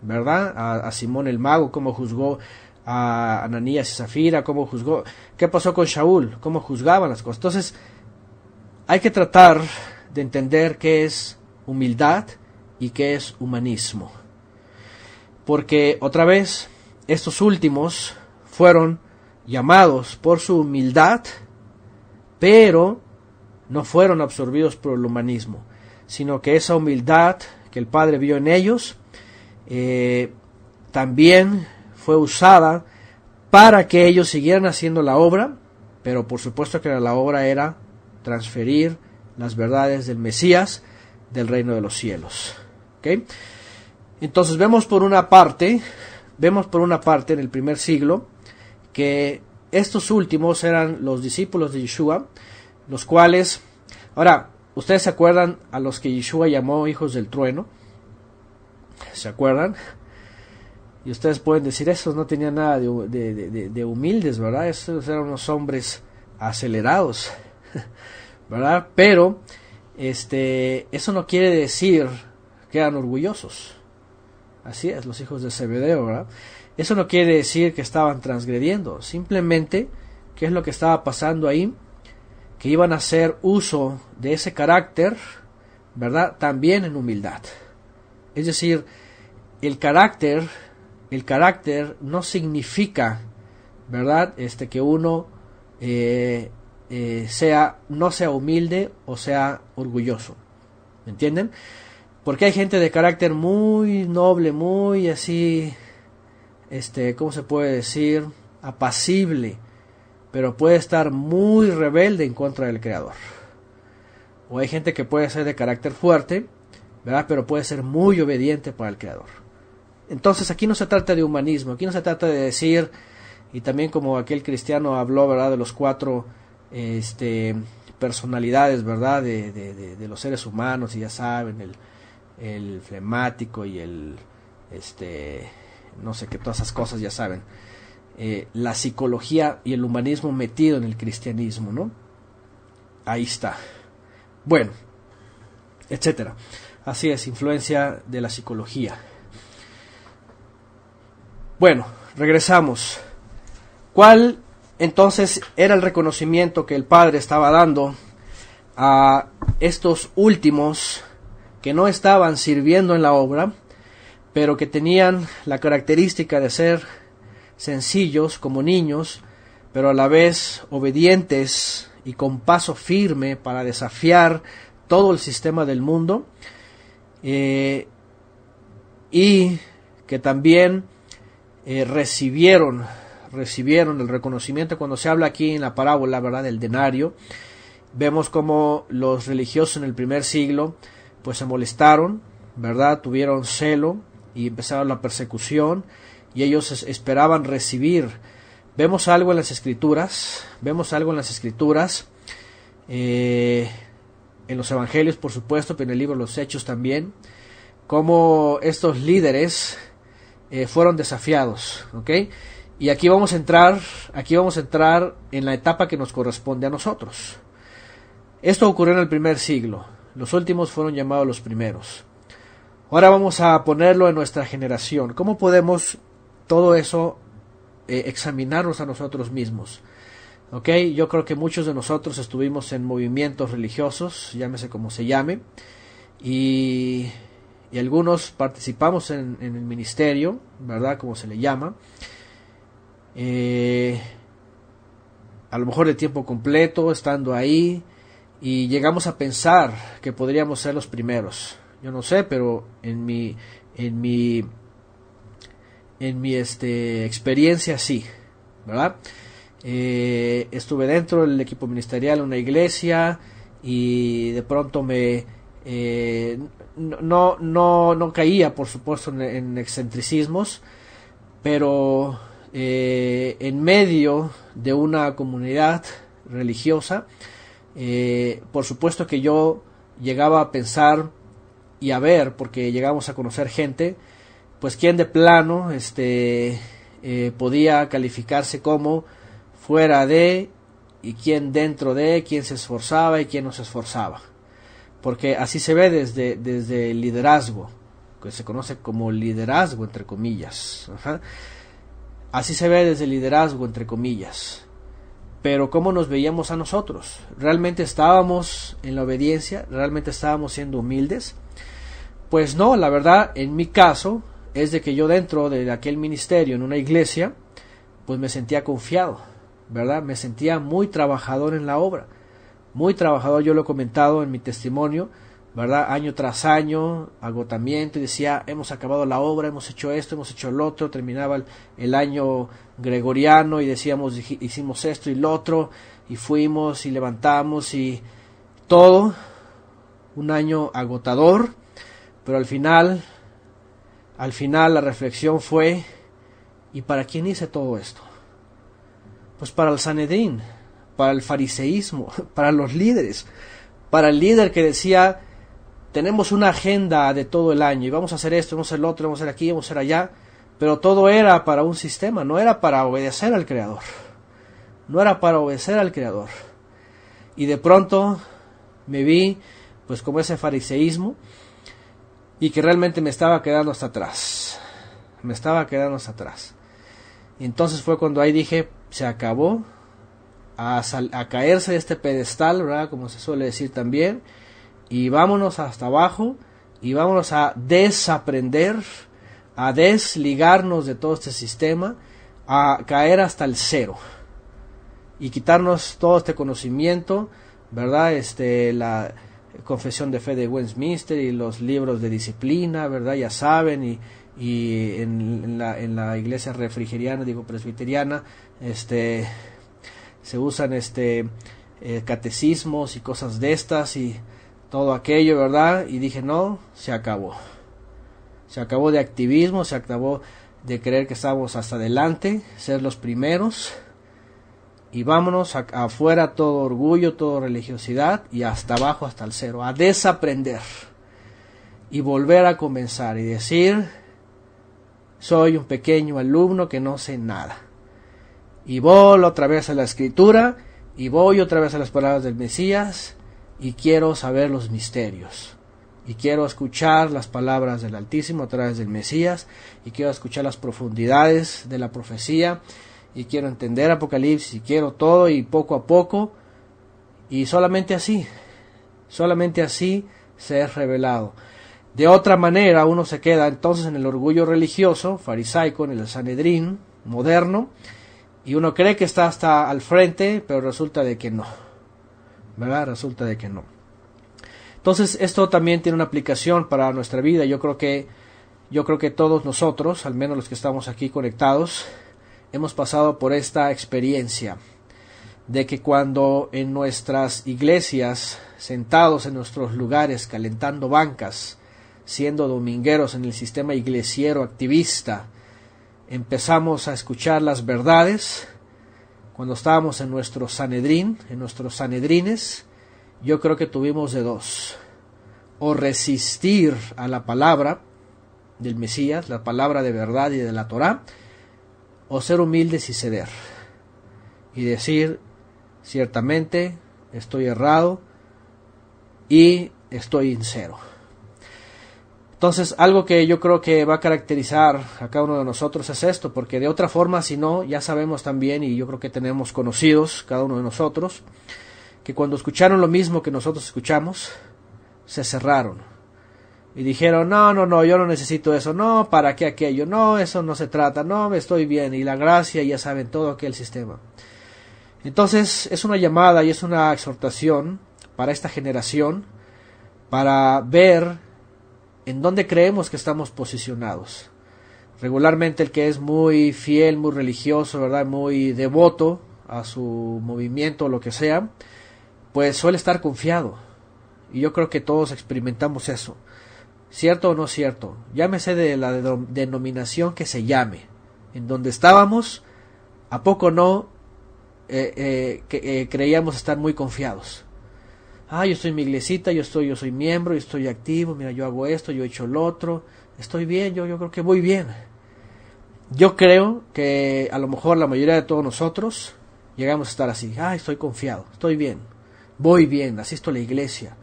¿verdad? A Simón el mago, cómo juzgó a Ananías y Zafira, cómo juzgó. ¿Qué pasó con Shaul? Cómo juzgaban las cosas. Entonces, hay que tratar de entender qué es humildad y qué es humanismo. Porque, otra vez, estos últimos fueron llamados por su humildad, pero no fueron absorbidos por el humanismo, sino que esa humildad que el Padre vio en ellos también fue usada para que ellos siguieran haciendo la obra, pero por supuesto que la obra era transferir las verdades del Mesías, del reino de los cielos. ¿Okay? Entonces vemos por una parte en el primer siglo que estos últimos eran los discípulos de Yeshua, los cuales, ahora, ¿ustedes se acuerdan a los que Yeshua llamó hijos del trueno? ¿Se acuerdan? Y ustedes pueden decir, esos no tenían nada de humildes, ¿verdad? Esos eran unos hombres acelerados, ¿verdad? Pero, eso no quiere decir que eran orgullosos. Así es, los hijos de Zebedeo, ¿verdad? Eso no quiere decir que estaban transgrediendo, simplemente, ¿qué es lo que estaba pasando ahí? Que iban a hacer uso de ese carácter, ¿verdad?, también en humildad. Es decir, el carácter no significa, ¿verdad?, que uno no sea humilde o sea orgulloso. ¿Me entienden? Porque hay gente de carácter muy noble, muy así, ¿cómo se puede decir?, apacible, pero puede estar muy rebelde en contra del Creador. O hay gente que puede ser de carácter fuerte, ¿verdad?, pero puede ser muy obediente para el Creador. Entonces aquí no se trata de humanismo, aquí no se trata de decir, y también como aquel cristiano habló, ¿verdad?, de los 4 personalidades, ¿verdad?, de los seres humanos, y ya saben, el flemático y el no sé qué, todas esas cosas, ya saben, la psicología y el humanismo metido en el cristianismo, ¿no? Ahí está. Bueno, etcétera. Así es, influencia de la psicología. Bueno, regresamos. ¿Cuál entonces era el reconocimiento que el Padre estaba dando a estos últimos que no estaban sirviendo en la obra, pero que tenían la característica de ser sencillos como niños, pero a la vez obedientes y con paso firme para desafiar todo el sistema del mundo, y que también recibieron el reconocimiento. Cuando se habla aquí en la parábola, ¿verdad?, del denario, vemos como los religiosos en el primer siglo pues se molestaron, ¿verdad?, tuvieron celo y empezaron la persecución, y ellos esperaban recibir. Vemos algo en las escrituras, en los evangelios, por supuesto, pero en el libro de los Hechos también, cómo estos líderes fueron desafiados, ¿ok? Y aquí vamos a entrar en la etapa que nos corresponde a nosotros. Esto ocurrió en el primer siglo, los últimos fueron llamados los primeros. Ahora vamos a ponerlo en nuestra generación. ¿Cómo podemos todo eso examinarnos a nosotros mismos? ¿Ok? Yo creo que muchos de nosotros estuvimos en movimientos religiosos, llámese como se llame, y algunos participamos en el ministerio, ¿verdad?, como se le llama, a lo mejor de tiempo completo, estando ahí, y llegamos a pensar que podríamos ser los primeros. Yo no sé, pero en mi experiencia sí, ¿verdad? Estuve dentro del equipo ministerial en una iglesia, y de pronto no caía, por supuesto, en excentricismos, pero en medio de una comunidad religiosa, por supuesto que yo llegaba a pensar y a ver, porque llegamos a conocer gente, pues quien de plano podía calificarse como fuera de, y quien dentro de, quien se esforzaba y quien no se esforzaba, porque así se ve desde el liderazgo, que se conoce como liderazgo entre comillas. Ajá. Así se ve desde el liderazgo entre comillas. Pero ¿cómo nos veíamos a nosotros? ¿Realmente estábamos en la obediencia? ¿Realmente estábamos siendo humildes? Pues no, la verdad, en mi caso, es de que yo dentro de aquel ministerio en una iglesia, pues me sentía confiado, ¿verdad? Me sentía muy trabajador en la obra, muy trabajador. Yo lo he comentado en mi testimonio, ¿verdad? Año tras año, agotamiento, y decía, hemos acabado la obra, hemos hecho esto, hemos hecho lo otro. Terminaba el año gregoriano y decíamos, hicimos esto y lo otro, y fuimos y levantamos y todo, un año agotador, pero al final la reflexión fue, ¿y para quién hice todo esto? Pues para el Sanedrín, para el fariseísmo, para los líderes, para el líder que decía, tenemos una agenda de todo el año y vamos a hacer esto, vamos a hacer lo otro, vamos a hacer aquí, vamos a hacer allá, pero todo era para un sistema, no era para obedecer al Creador, y de pronto me vi pues como ese fariseísmo, y que realmente me estaba quedando hasta atrás, y entonces fue cuando ahí dije, se acabó, a caerse de este pedestal, ¿verdad?, como se suele decir también, y vámonos hasta abajo, y vámonos a desaprender, a desligarnos de todo este sistema, a caer hasta el cero, y quitarnos todo este conocimiento, ¿verdad?, la confesión de fe de Westminster y los libros de disciplina, ¿verdad?, ya saben, y en la iglesia refrigeriana, presbiteriana, se usan catecismos y cosas de estas y todo aquello, ¿verdad? Y dije, no, se acabó de activismo, se acabó de creer que estábamos hasta adelante, ser los primeros, y vámonos afuera todo orgullo, toda religiosidad, y hasta abajo, hasta el cero, a desaprender y volver a comenzar y decir, soy un pequeño alumno que no sé nada, y voy otra vez a la escritura, y voy otra vez a las palabras del Mesías, y quiero saber los misterios, y quiero escuchar las palabras del Altísimo a través del Mesías, y quiero escuchar las profundidades de la profecía, y quiero entender Apocalipsis, y quiero todo, y poco a poco, y solamente así se es revelado. De otra manera uno se queda entonces en el orgullo religioso, farisaico, en el Sanedrín, moderno, y uno cree que está hasta al frente, pero resulta de que no, ¿verdad? Resulta de que no. Entonces esto también tiene una aplicación para nuestra vida. Yo creo que todos nosotros, al menos los que estamos aquí conectados, hemos pasado por esta experiencia de que cuando en nuestras iglesias, sentados en nuestros lugares, calentando bancas, siendo domingueros en el sistema iglesiero activista, empezamos a escuchar las verdades, cuando estábamos en nuestro Sanedrín, en nuestros Sanedrines, yo creo que tuvimos de dos: o resistir a la palabra del Mesías, la palabra de verdad y de la Torá, o ser humildes y ceder y decir, ciertamente estoy errado y estoy en cero. Entonces, algo que yo creo que va a caracterizar a cada uno de nosotros es esto, porque de otra forma, si no, ya sabemos también, y yo creo que tenemos conocidos, cada uno de nosotros, que cuando escucharon lo mismo que nosotros escuchamos, se cerraron y dijeron, no, yo no necesito eso, no, ¿para qué aquello? No, eso no se trata, no, estoy bien, y la gracia, ya saben, todo aquel sistema. Entonces, es una llamada y es una exhortación para esta generación, para ver en dónde creemos que estamos posicionados. Regularmente el que es muy fiel, muy religioso, ¿verdad?, muy devoto a su movimiento o lo que sea, pues suele estar confiado. Y yo creo que todos experimentamos eso. ¿Cierto o no cierto? Llámese de la denominación que se llame. En donde estábamos, ¿a poco no creíamos estar muy confiados? Yo estoy en mi iglesita, yo soy miembro, yo estoy activo, mira, yo hago esto, yo he hecho lo otro, estoy bien, yo creo que voy bien. Yo creo que a lo mejor la mayoría de todos nosotros llegamos a estar así, estoy confiado, estoy bien, voy bien, asisto a la iglesia,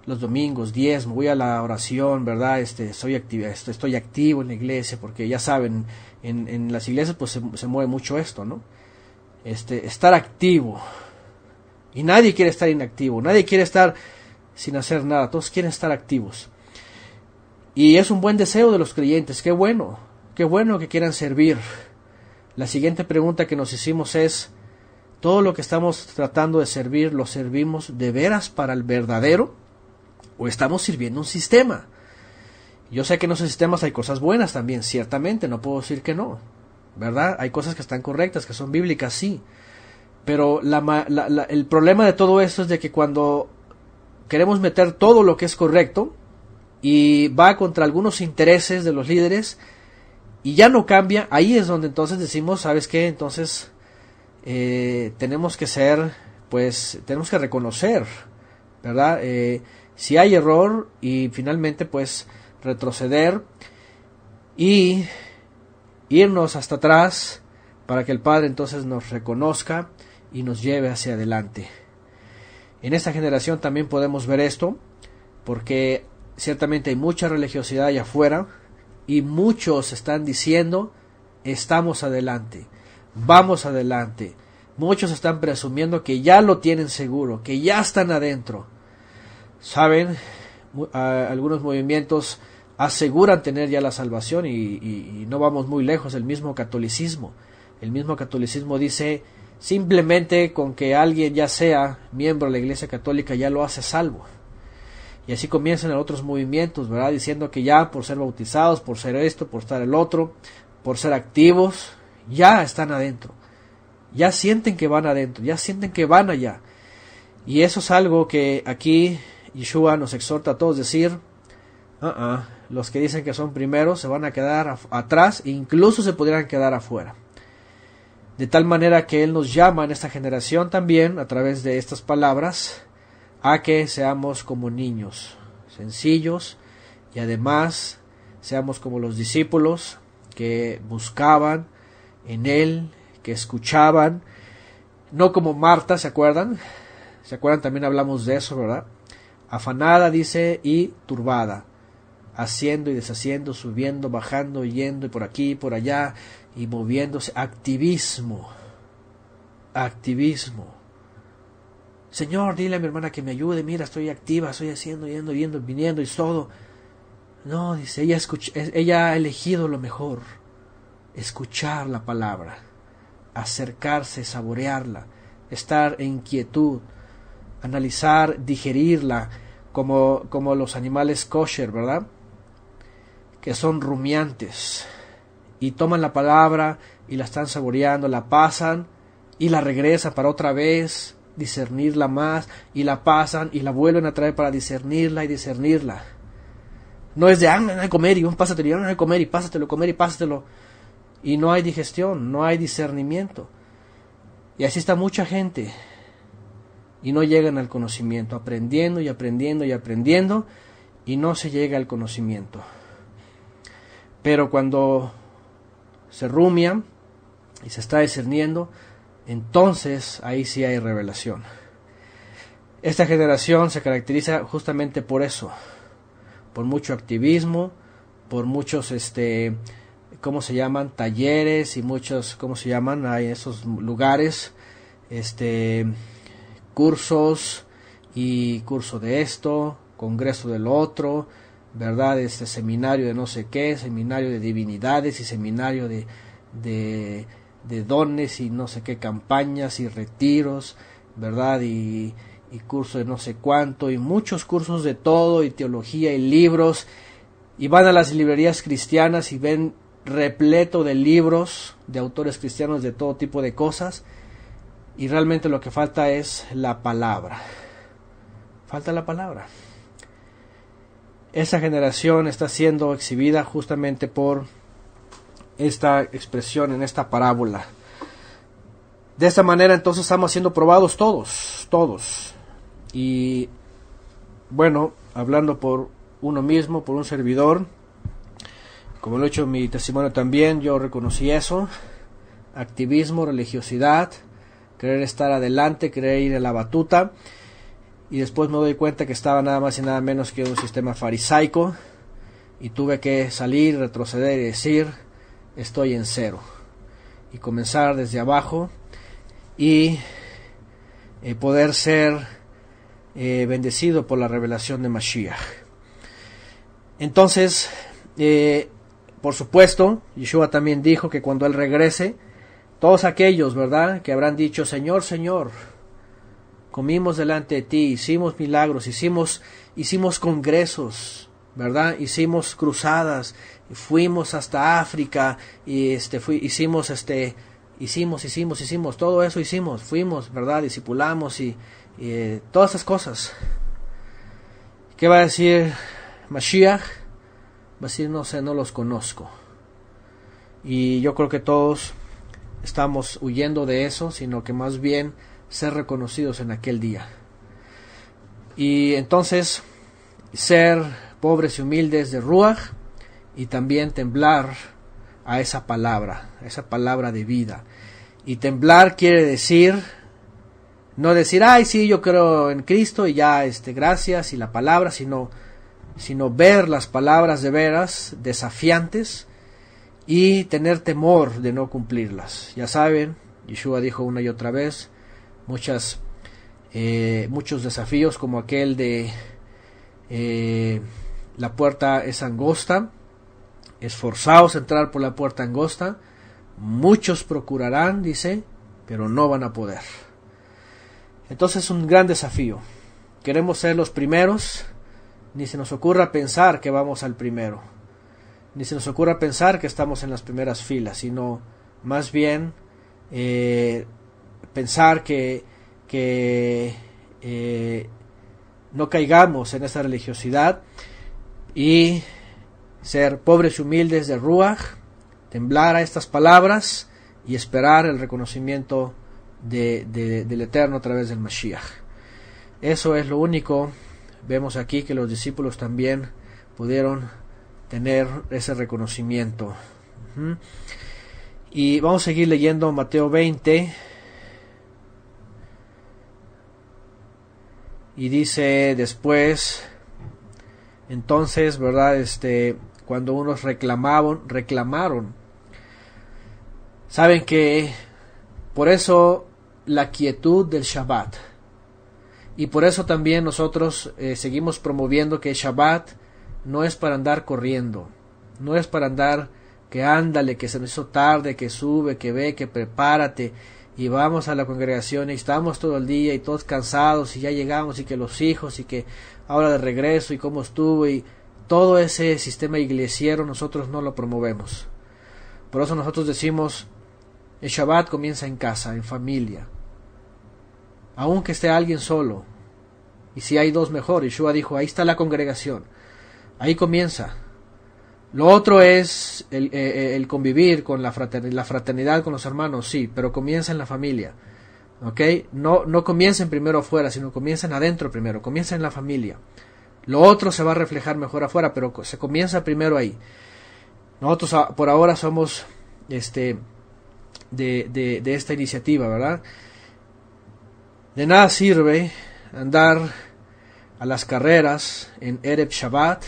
los domingos, diezmo, voy a la oración, ¿verdad? Estoy activo en la iglesia, porque ya saben, en las iglesias pues se mueve mucho esto, ¿no? Estar activo. Y nadie quiere estar inactivo, nadie quiere estar sin hacer nada, todos quieren estar activos. Y es un buen deseo de los creyentes, qué bueno que quieran servir. La siguiente pregunta que nos hicimos es, ¿todo lo que estamos tratando de servir, lo servimos de veras para el verdadero? ¿O estamos sirviendo un sistema? Yo sé que en esos sistemas hay cosas buenas también, ciertamente, no puedo decir que no, ¿verdad? Hay cosas que están correctas, que son bíblicas, sí. Pero el problema de todo esto es de que cuando queremos meter todo lo que es correcto y va contra algunos intereses de los líderes y ya no cambia, ahí es donde entonces decimos, ¿sabes qué? Entonces tenemos que reconocer, ¿verdad? Si hay error y finalmente pues retroceder y irnos hasta atrás para que el Padre entonces nos reconozca y nos lleve hacia adelante. En esta generación también podemos ver esto, porque ciertamente hay mucha religiosidad allá afuera y muchos están diciendo, estamos adelante, vamos adelante. Muchos están presumiendo que ya lo tienen seguro, que ya están adentro. Saben, algunos movimientos aseguran tener ya la salvación y no vamos muy lejos del mismo catolicismo. El mismo catolicismo dice, simplemente con que alguien ya sea miembro de la Iglesia Católica ya lo hace salvo. Y así comienzan otros movimientos, ¿verdad? Diciendo que ya por ser bautizados, por ser esto, por estar el otro, por ser activos, ya están adentro. Ya sienten que van adentro, ya sienten que van allá. Y eso es algo que aquí Yeshua nos exhorta a todos decir, los que dicen que son primeros se van a quedar atrás e incluso se podrían quedar afuera. De tal manera que Él nos llama en esta generación también, a través de estas palabras, a que seamos como niños, sencillos, y además seamos como los discípulos que buscaban en Él, que escuchaban, no como Marta, ¿se acuerdan? ¿Se acuerdan? También hablamos de eso, ¿verdad? Afanada, dice, y turbada, haciendo y deshaciendo, subiendo, bajando, yendo y por aquí y por allá, y moviéndose. Activismo. Señor, dile a mi hermana que me ayude, mira, estoy activa, estoy haciendo, yendo, viniendo y todo. No, dice, ella ha elegido lo mejor. escuchar la palabra, acercarse, saborearla, estar en quietud, analizar, digerirla, como los animales kosher, ¿verdad? Que son rumiantes y toman la palabra y la están saboreando, la pasan y la regresan para otra vez discernirla más, y la pasan y la vuelven a traer para discernirla y discernirla. No es de a comer y pásatelo, a comer y pásatelo, y no hay digestión, no hay discernimiento. Y así está mucha gente y no llegan al conocimiento, aprendiendo y aprendiendo y aprendiendo, y no se llega al conocimiento. Pero cuando se rumia y se está discerniendo, entonces ahí sí hay revelación. Esta generación se caracteriza justamente por eso, por mucho activismo, por muchos ¿cómo se llaman? Talleres y muchos, ¿cómo se llaman? Hay esos lugares, cursos y curso de esto, congreso del otro, ¿verdad? Seminario de no sé qué, seminario de divinidades y seminario de dones y no sé qué, campañas y retiros, ¿verdad? Y curso de no sé cuánto, y muchos cursos de todo, y teología y libros, y van a las librerías cristianas y ven repleto de libros de autores cristianos de todo tipo de cosas, y realmente lo que falta es la palabra. Falta la palabra. Esa generación está siendo exhibida justamente por esta expresión en esta parábola. De esta manera entonces estamos siendo probados todos. Y bueno, hablando por uno mismo, por un servidor, como lo he hecho en mi testimonio también, yo reconocí eso: activismo, religiosidad, querer estar adelante, querer ir a la batuta, y después me doy cuenta que estaba nada más y nada menos que un sistema farisaico, y tuve que salir, retroceder y decir: estoy en cero, y comenzar desde abajo y poder ser bendecido por la revelación de Mashiach. Entonces, por supuesto, Yeshua también dijo que cuando Él regrese, todos aquellos, ¿verdad?, que habrán dicho: Señor, Señor, comimos delante de ti, hicimos milagros, hicimos congresos, ¿verdad?, hicimos cruzadas, fuimos hasta África, y hicimos todo eso, fuimos, ¿verdad?, discipulamos y todas esas cosas. ¿Qué va a decir Mashiach? Va a decir: no sé, no los conozco. Y yo creo que todos estamos huyendo de eso, sino que más bien ser reconocidos en aquel día. Y entonces ser pobres y humildes de Ruach, y también temblar a esa palabra de vida. Y temblar quiere decir, no decir: ay, sí, yo creo en Cristo y ya, gracias, y la palabra, sino ver las palabras de veras, desafiantes, y tener temor de no cumplirlas. Ya saben, Yeshua dijo una y otra vez muchos desafíos, como aquel de la puerta es angosta, esforzaos a entrar por la puerta angosta, muchos procurarán, dice, pero no van a poder. Entonces es un gran desafío. Queremos ser los primeros, ni se nos ocurra pensar que vamos al primero, ni se nos ocurra pensar que estamos en las primeras filas, sino más bien pensar que no caigamos en esa religiosidad, y ser pobres y humildes de Ruach, temblar a estas palabras y esperar el reconocimiento del Eterno a través del Mashiach. Eso es lo único. Vemos aquí que los discípulos también pudieron tener ese reconocimiento. Y vamos a seguir leyendo Mateo 20. Y dice después, entonces, ¿verdad? Cuando unos reclamaron. Saben que por eso la quietud del Shabbat. Y por eso también nosotros seguimos promoviendo que el Shabbat no es para andar corriendo, no es para andar que ándale, que se nos hizo tarde, que sube, que ve, que prepárate, y vamos a la congregación y estamos todo el día y todos cansados y ya llegamos y que los hijos y que ahora de regreso y cómo estuvo, y todo ese sistema iglesiero nosotros no lo promovemos. Por eso nosotros decimos, el Shabbat comienza en casa, en familia, aunque esté alguien solo, y si hay dos mejor. Yeshua dijo, ahí está la congregación, ahí comienza. Lo otro es el convivir con la fraternidad con los hermanos, sí, pero comienza en la familia, ¿ok? No comiencen primero afuera, sino comiencen adentro primero, comiencen en la familia. Lo otro se va a reflejar mejor afuera, pero se comienza primero ahí. Nosotros por ahora somos de esta iniciativa, ¿verdad? De nada sirve andar a las carreras en Erev Shabbat,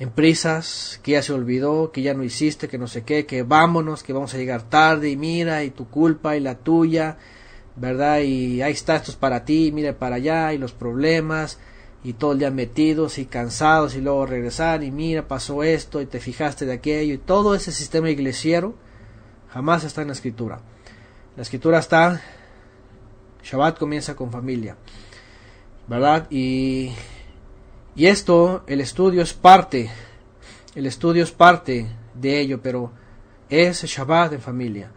en prisas, que ya se olvidó, que ya no hiciste, que no sé qué, que vámonos, que vamos a llegar tarde, y mira, y tu culpa y la tuya, ¿verdad? Y ahí está, esto es para ti, mira para allá, y los problemas, y todo el día metidos y cansados, y luego regresar, y mira, pasó esto, y te fijaste de aquello, y todo ese sistema iglesiero jamás está en la Escritura. La Escritura está, Shabbat comienza con familia, ¿verdad? Y esto, el estudio es parte de ello, pero es Shabbat en familia.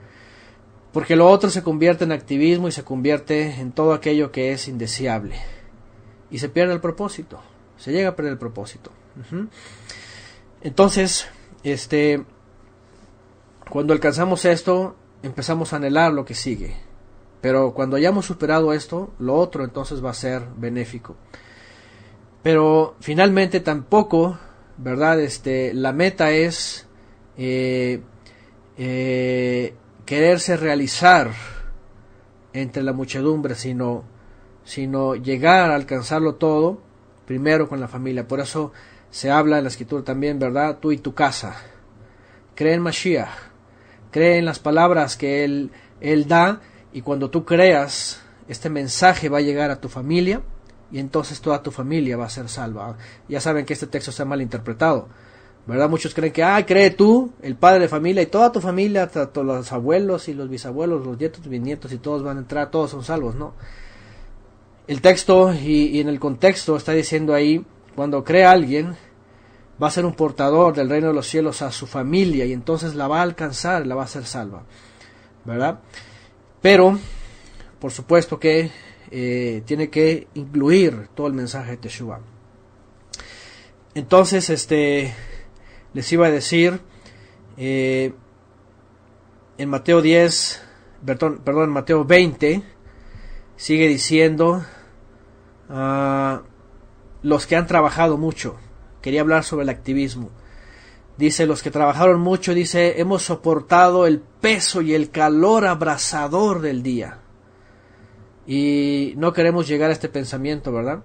Porque lo otro se convierte en activismo y se convierte en todo aquello que es indeseable. Y se pierde el propósito, se llega a perder el propósito. Entonces, cuando alcanzamos esto, empezamos a anhelar lo que sigue. Pero cuando hayamos superado esto, lo otro entonces va a ser benéfico. Pero finalmente tampoco, ¿verdad? La meta es quererse realizar entre la muchedumbre, sino llegar a alcanzarlo todo primero con la familia. Por eso se habla en la Escritura también, ¿verdad? Tú y tu casa. Cree en Mashiach, cree en las palabras que Él da, y cuando tú creas, este mensaje va a llegar a tu familia, y entonces toda tu familia va a ser salva. Ya saben que este texto está mal interpretado, ¿verdad? Muchos creen que, cree tú, el padre de familia, y toda tu familia, todos los abuelos y los bisabuelos, los nietos, bisnietos, y todos van a entrar, todos son salvos. No. El texto y en el contexto está diciendo ahí, cuando cree alguien, va a ser un portador del reino de los cielos a su familia, y entonces la va a alcanzar, la va a hacer salva, ¿verdad? Pero, por supuesto que tiene que incluir todo el mensaje de Teshuvah. Entonces, les iba a decir, en Mateo 10, perdón, Mateo 20, sigue diciendo, los que han trabajado mucho, quería hablar sobre el activismo. Dice, los que trabajaron mucho, dice, hemos soportado el peso y el calor abrasador del día. Y no queremos llegar a este pensamiento, ¿verdad?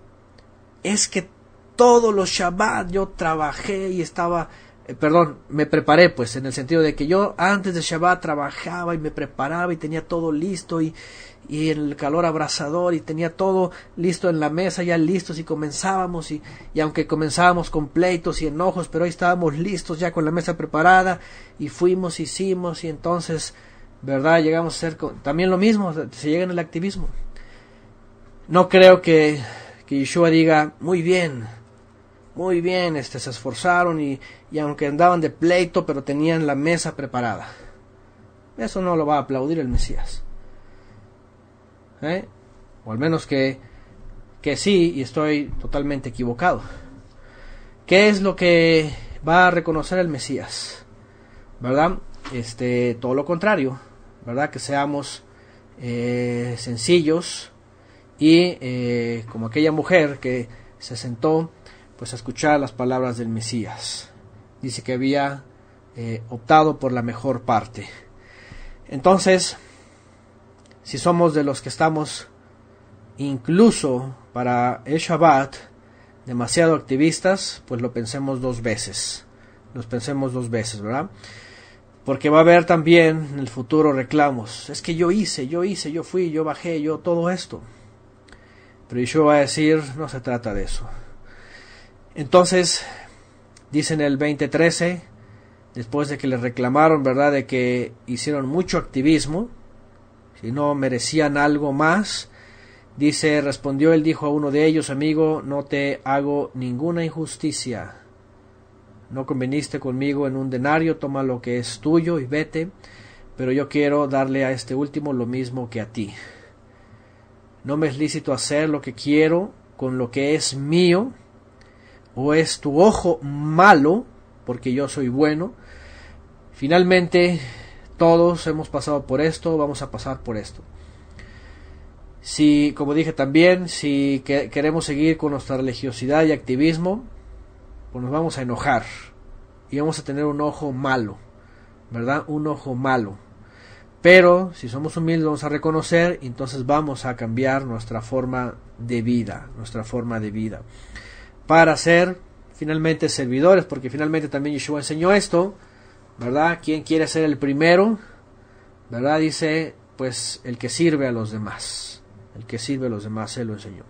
Es que todos los Shabbat yo trabajé y estaba, me preparé, pues, en el sentido de que yo antes de Shabbat trabajaba y me preparaba y tenía todo listo, y el calor abrasador, y tenía todo listo en la mesa, ya listos, y comenzábamos, y aunque comenzábamos con pleitos y enojos, pero ahí estábamos listos ya con la mesa preparada, y fuimos, hicimos, y entonces, ¿verdad? Llegamos a ser también lo mismo, se llega en el activismo. No creo que Yeshua diga, muy bien, se esforzaron y aunque andaban de pleito, pero tenían la mesa preparada. Eso no lo va a aplaudir el Mesías. O al menos que sí, y estoy totalmente equivocado. ¿Qué es lo que va a reconocer el Mesías? ¿Verdad? Todo lo contrario, ¿verdad? Que seamos sencillos, y como aquella mujer que se sentó pues a escuchar las palabras del Mesías. Dice que había optado por la mejor parte. Entonces, si somos de los que estamos incluso para el Shabbat demasiado activistas, pues lo pensemos dos veces, ¿verdad? Porque va a haber también en el futuro reclamos. Es que yo hice, yo fui, yo bajé, yo todo esto. Pero Yeshua va a decir, no se trata de eso. Entonces, Dice en el 20:13, después de que le reclamaron, ¿verdad?, de que hicieron mucho activismo, si no merecían algo más, dice, respondió él, dijo a uno de ellos, amigo, no te hago ninguna injusticia, no conveniste conmigo en un denario, toma lo que es tuyo y vete, pero yo quiero darle a este último lo mismo que a ti. No me es lícito hacer lo que quiero con lo que es mío, o es tu ojo malo, porque yo soy bueno. Finalmente, todos hemos pasado por esto, vamos a pasar por esto. Si, como dije también, si queremos seguir con nuestra religiosidad y activismo, pues nos vamos a enojar y vamos a tener un ojo malo, ¿verdad? Un ojo malo. Pero si somos humildes vamos a reconocer y entonces vamos a cambiar nuestra forma de vida, para ser finalmente servidores, porque finalmente también Yeshua enseñó esto, ¿verdad? ¿Quién quiere ser el primero? ¿Verdad? Dice, pues el que sirve a los demás, Él lo enseñó.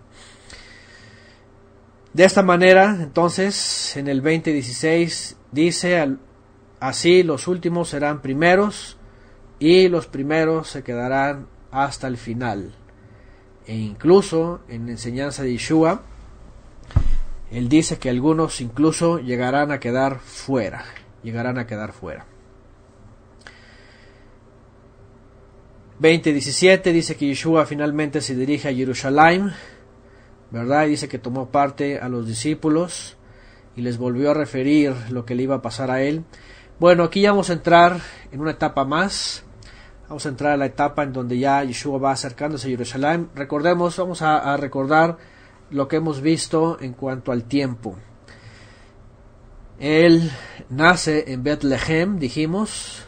De esta manera, entonces, en el 20:16 dice, así los últimos serán primeros, y los primeros se quedarán hasta el final. E incluso en la enseñanza de Yeshua, él dice que algunos incluso llegarán a quedar fuera. 20:17 dice que Yeshua finalmente se dirige a Jerusalén, ¿verdad? Y dice que tomó parte a los discípulos y les volvió a referir lo que le iba a pasar a él. Bueno, aquí ya vamos a entrar en una etapa más. Vamos a entrar a la etapa en donde ya Yeshua va acercándose a Jerusalén. Recordemos, vamos a recordar lo que hemos visto en cuanto al tiempo. Él nace en Betlehem, dijimos,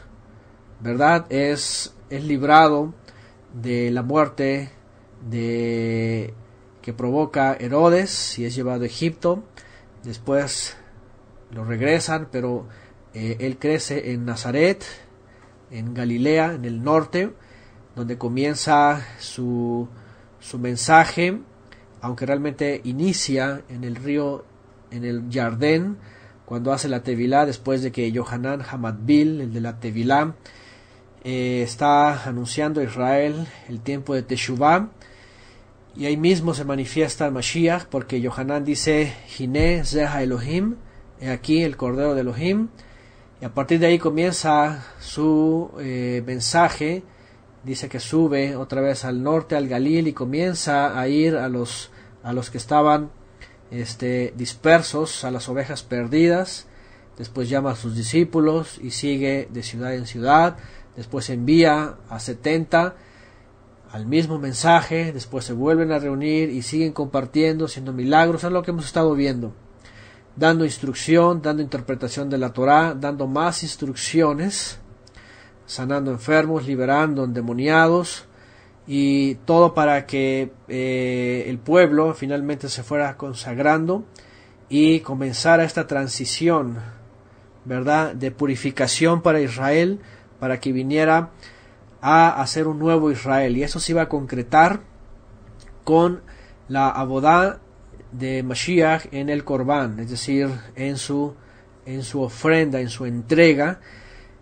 ¿verdad? Es librado de la muerte que provoca Herodes y es llevado a Egipto. Después lo regresan, pero él crece en Nazaret, en Galilea, en el norte, donde comienza su mensaje, aunque realmente inicia en el río, en el Jardín, cuando hace la Tevilá, después de que Yohanan Hamadbil, el de la Tevilá, está anunciando a Israel el tiempo de Teshuvah, y ahí mismo se manifiesta el Mashiach, porque Yohanan dice, Hine Zeha Elohim, he aquí el Cordero de Elohim, y a partir de ahí comienza su mensaje. Dice que sube otra vez al norte, al Galil, y comienza a ir a los que estaban dispersos, a las ovejas perdidas. Después llama a sus discípulos y sigue de ciudad en ciudad. Después envía a 70 al mismo mensaje. Después se vuelven a reunir y siguen compartiendo, haciendo milagros. Es lo que hemos estado viendo. Dando instrucción, dando interpretación de la Torá, dando más instrucciones, sanando enfermos, liberando endemoniados, y todo para que el pueblo finalmente se fuera consagrando y comenzara esta transición, ¿verdad?, de purificación para Israel, para que viniera a hacer un nuevo Israel. Y eso se iba a concretar con la abodá de Mashiach en el Corbán, es decir, en su ofrenda, en su entrega,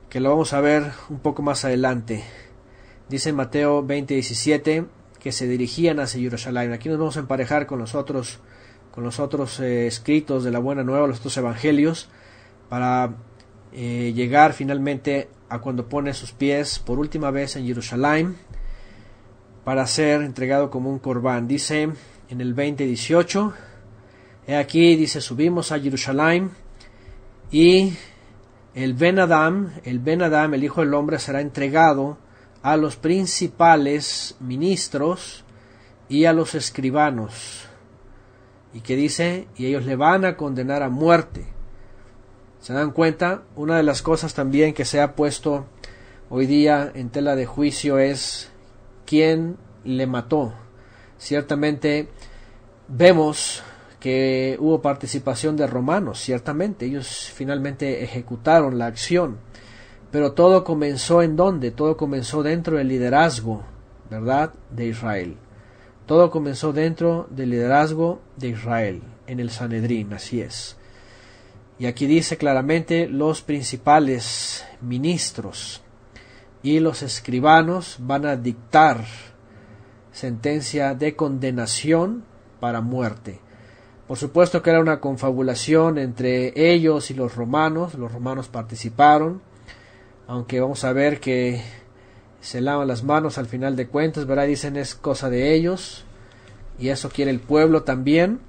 que lo vamos a ver un poco más adelante. Dice en Mateo 20:17 que se dirigían hacia Jerusalén. Aquí nos vamos a emparejar con los otros escritos de la Buena Nueva, los otros evangelios, para llegar finalmente a cuando pone sus pies por última vez en Jerusalén, para ser entregado como un corbán. Dice en el 20:18, he aquí, dice, subimos a Jerusalén, y el Ben Adam, el Hijo del Hombre, será entregado a los principales ministros y a los escribanos. Y que dice, y ellos le van a condenar a muerte. ¿Se dan cuenta? Una de las cosas también que se ha puesto hoy día en tela de juicio es quién le mató. Ciertamente vemos que hubo participación de romanos, ciertamente, ellos finalmente ejecutaron la acción, pero todo comenzó ¿en dónde? Todo comenzó dentro del liderazgo, ¿verdad?, de Israel. Todo comenzó dentro del liderazgo de Israel, en el Sanedrín, así es. Y aquí dice claramente los principales ministros y los escribanos van a dictar sentencia de condenación para muerte. Por supuesto que era una confabulación entre ellos y los romanos participaron, aunque vamos a ver que se lavan las manos al final de cuentas, ¿verdad? Dicen es cosa de ellos, y eso quiere el pueblo también.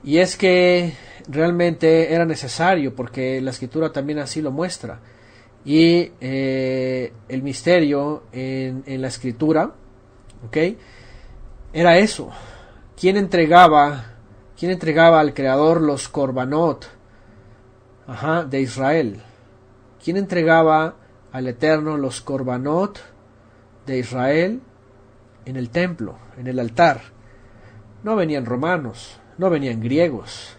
Y es que realmente era necesario, porque la escritura también así lo muestra. Y el misterio en la escritura, ¿ok?, era eso. ¿Quién entregaba al Creador los korbanot de Israel? ¿Quién entregaba al Eterno los korbanot de Israel en el templo, en el altar? No venían romanos, no venían griegos,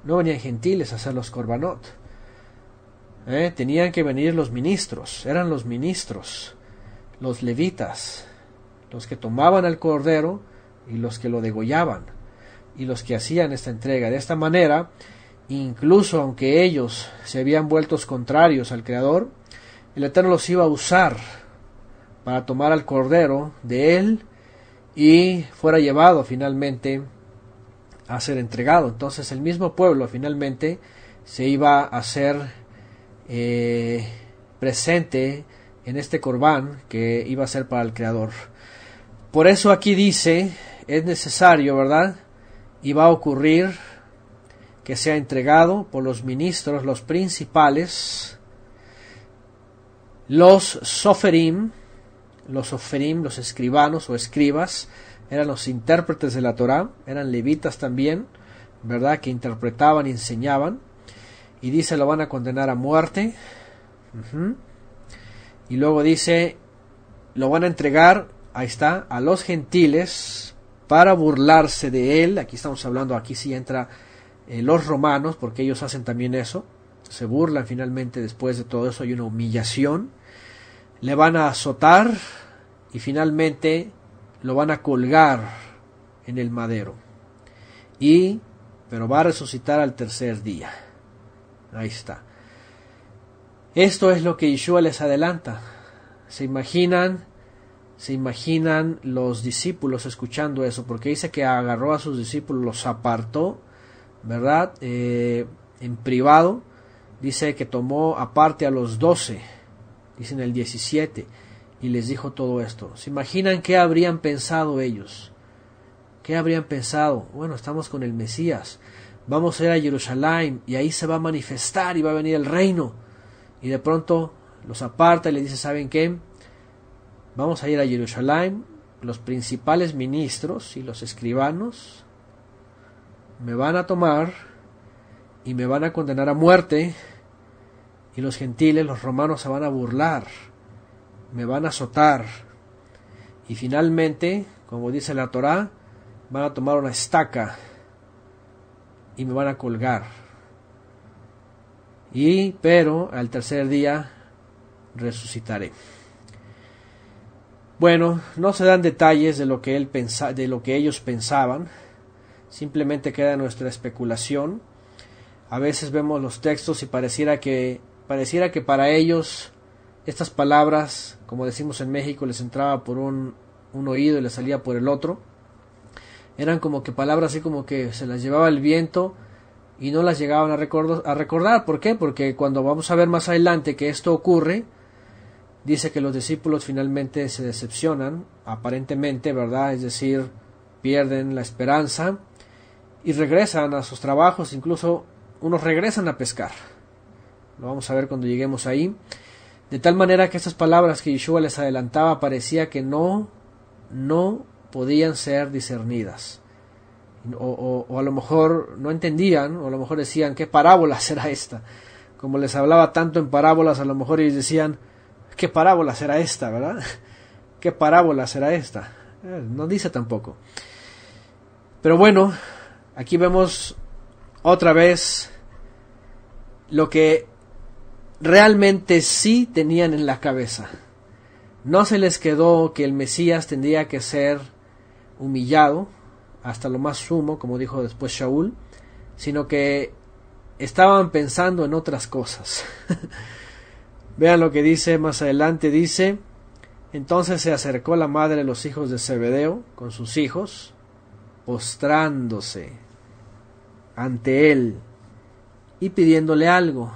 no venían gentiles a hacer los korbanot. Tenían que venir los ministros, eran los ministros, los levitas, los que tomaban al cordero y los que lo degollaban, y los que hacían esta entrega. De esta manera, incluso aunque ellos se habían vuelto contrarios al Creador, el Eterno los iba a usar para tomar al cordero de él y fuera llevado finalmente a ser entregado. Entonces el mismo pueblo finalmente se iba a hacer presente en este corbán que iba a ser para el Creador. Por eso aquí dice, es necesario, ¿verdad?, y va a ocurrir que sea entregado por los ministros, los principales, los soferim, los escribanos o escribas, eran los intérpretes de la Torá, eran levitas también, ¿verdad?, que interpretaban y enseñaban. Y dice, lo van a condenar a muerte. Y luego dice, lo van a entregar, ahí está, a los gentiles para burlarse de él. Aquí estamos hablando, aquí sí entra los romanos, porque ellos hacen también eso. Se burlan finalmente después de todo eso, hay una humillación. Le van a azotar y finalmente lo van a colgar en el madero. Pero va a resucitar al tercer día. Ahí está. Esto es lo que Yeshua les adelanta. ¿Se imaginan los discípulos escuchando eso? Porque dice que agarró a sus discípulos, los apartó, ¿verdad?, en privado. Dice que tomó aparte a los 12, dice en el 17, y les dijo todo esto. ¿Se imaginan qué habrían pensado ellos? ¿Qué habrían pensado? Bueno, estamos con el Mesías, vamos a ir a Jerusalén y ahí se va a manifestar y va a venir el reino. Y de pronto los aparta y les dice, ¿saben qué? Vamos a ir a Jerusalén, los principales ministros y los escribanos me van a tomar y me van a condenar a muerte, y los gentiles, los romanos, se van a burlar, me van a azotar, y finalmente, como dice la Torá, van a tomar una estaca y me van a colgar. Pero al tercer día resucitaré. Bueno, no se dan detalles de lo que ellos pensaban, simplemente queda nuestra especulación. A veces vemos los textos y pareciera que para ellos estas palabras, como decimos en México, les entraba por un oído y les salía por el otro. Eran como que palabras así como que se las llevaba el viento y no las llegaban a recordar. ¿Por qué? Porque cuando vamos a ver más adelante que esto ocurre, dice que los discípulos finalmente se decepcionan, aparentemente, ¿verdad? Es decir, pierden la esperanza y regresan a sus trabajos, incluso unos regresan a pescar. Lo vamos a ver cuando lleguemos ahí. De tal manera que estas palabras que Yeshua les adelantaba parecía que no podían ser discernidas. O a lo mejor no entendían, o a lo mejor decían, ¿qué parábola será esta? Como les hablaba tanto en parábolas, a lo mejor ellos decían, ¿qué parábola será esta, verdad? ¿Qué parábola será esta? No dice tampoco. Pero bueno, aquí vemos otra vez lo que realmente sí tenían en la cabeza. No se les quedó que el Mesías tendría que ser humillado hasta lo más sumo, como dijo después Shaul, sino que estaban pensando en otras cosas. Vean lo que dice más adelante, dice: entonces se acercó la madre de los hijos de Zebedeo con sus hijos, postrándose ante él y pidiéndole algo.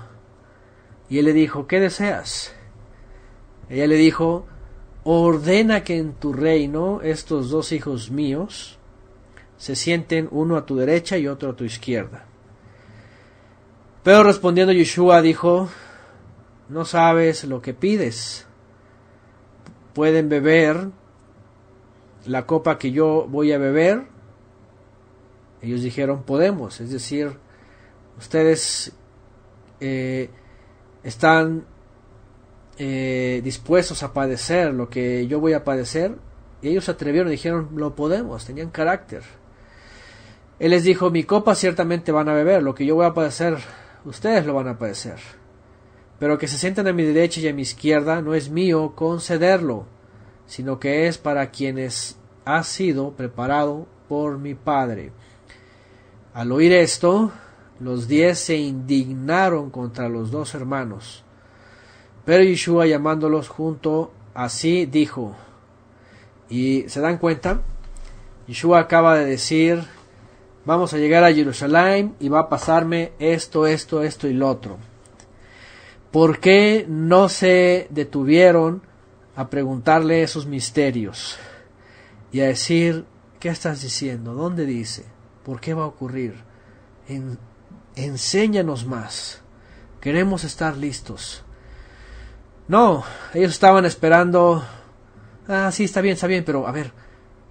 Y él le dijo: ¿qué deseas? Ella le dijo: ordena que en tu reino estos dos hijos míos se sienten, uno a tu derecha y otro a tu izquierda. Pero respondiendo Yeshua dijo: no sabes lo que pides. ¿Pueden beber la copa que yo voy a beber? Ellos dijeron: podemos. Es decir, ustedes están dispuestos a padecer lo que yo voy a padecer. Y ellos se atrevieron y dijeron: lo podemos. Tenían carácter. Él les dijo: mi copa ciertamente van a beber, lo que yo voy a padecer ustedes lo van a padecer, pero que se sienten a mi derecha y a mi izquierda no es mío concederlo, sino que es para quienes ha sido preparado por mi Padre. Al oír esto, los 10 se indignaron contra los dos hermanos, pero Yeshua, llamándolos junto a sí, dijo, y se dan cuenta, Yeshua acaba de decir: vamos a llegar a Jerusalén y va a pasarme esto y lo otro. ¿Por qué no se detuvieron a preguntarle esos misterios y a decir: ¿qué estás diciendo? ¿Dónde dice? ¿Por qué va a ocurrir? Enséñanos más. Queremos estar listos. No, ellos estaban esperando: sí, está bien, pero a ver,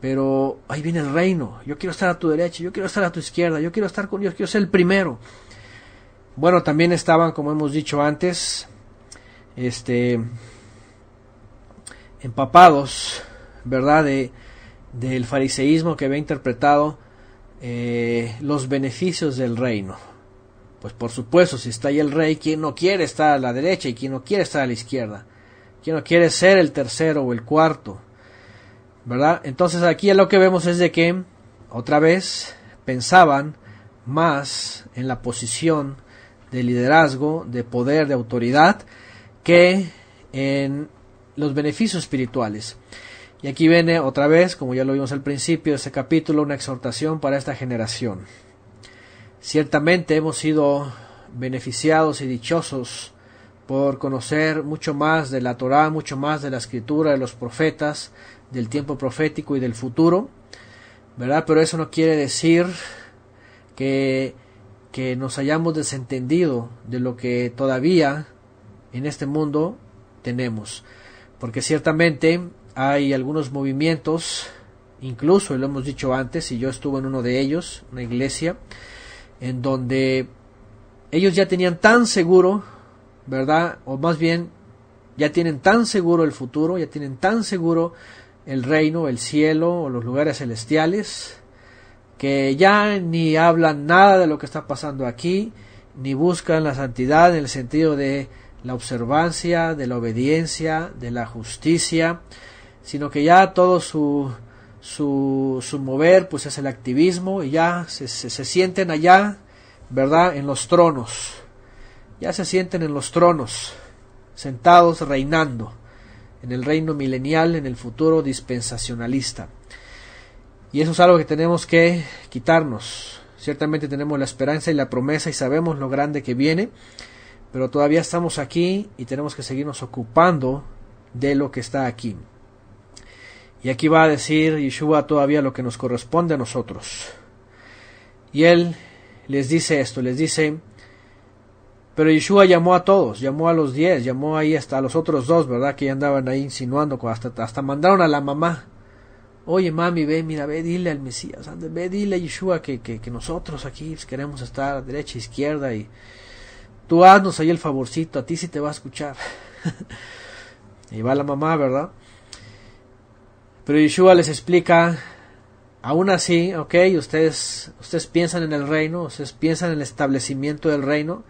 pero ahí viene el reino, yo quiero estar a tu derecha, yo quiero estar a tu izquierda, yo quiero estar con Dios, quiero ser el primero. Bueno, también estaban, como hemos dicho antes, empapados, ¿verdad?, del fariseísmo, que había interpretado los beneficios del reino. Pues por supuesto, si está ahí el rey, ¿quién no quiere estar a la derecha y quién no quiere estar a la izquierda? ¿Quién no quiere ser el tercero o el cuarto? ¿Verdad? Entonces aquí lo que vemos es de que otra vez pensaban más en la posición de liderazgo, de poder, de autoridad, que en los beneficios espirituales. Y aquí viene otra vez, como ya lo vimos al principio de este capítulo, una exhortación para esta generación. Ciertamente hemos sido beneficiados y dichosos por conocer mucho más de la Torá, mucho más de la Escritura, de los profetas, del tiempo profético y del futuro, ¿verdad? Pero eso no quiere decir que nos hayamos desentendido de lo que todavía en este mundo tenemos, porque ciertamente hay algunos movimientos, incluso lo hemos dicho antes, y yo estuve en uno de ellos, una iglesia, en donde ellos ya tenían tan seguro, ¿verdad? O más bien, ya tienen tan seguro el futuro, ya tienen tan seguro el reino, el cielo o los lugares celestiales, que ya ni hablan nada de lo que está pasando aquí, ni buscan la santidad en el sentido de la observancia, de la obediencia, de la justicia, sino que ya todo su mover pues es el activismo, y ya se sienten allá, ¿verdad?, en los tronos, ya se sienten en los tronos, sentados reinando en el reino milenial, en el futuro dispensacionalista. Y eso es algo que tenemos que quitarnos. Ciertamente tenemos la esperanza y la promesa y sabemos lo grande que viene, pero todavía estamos aquí y tenemos que seguirnos ocupando de lo que está aquí. Y aquí va a decir Yeshua todavía lo que nos corresponde a nosotros. Y él les dice esto, les dice: pero Yeshua llamó a todos, llamó a los 10, llamó ahí hasta a los otros 2, ¿verdad?, que ya andaban ahí insinuando, hasta mandaron a la mamá: oye mami, ve, mira, ve, dile al Mesías, ve, dile a Yeshua que nosotros aquí queremos estar a derecha e izquierda, y tú haznos ahí el favorcito, a ti sí te va a escuchar. Y va la mamá, ¿verdad? Pero Yeshua les explica: aún así, ok, ustedes piensan en el reino, ustedes piensan en el establecimiento del reino,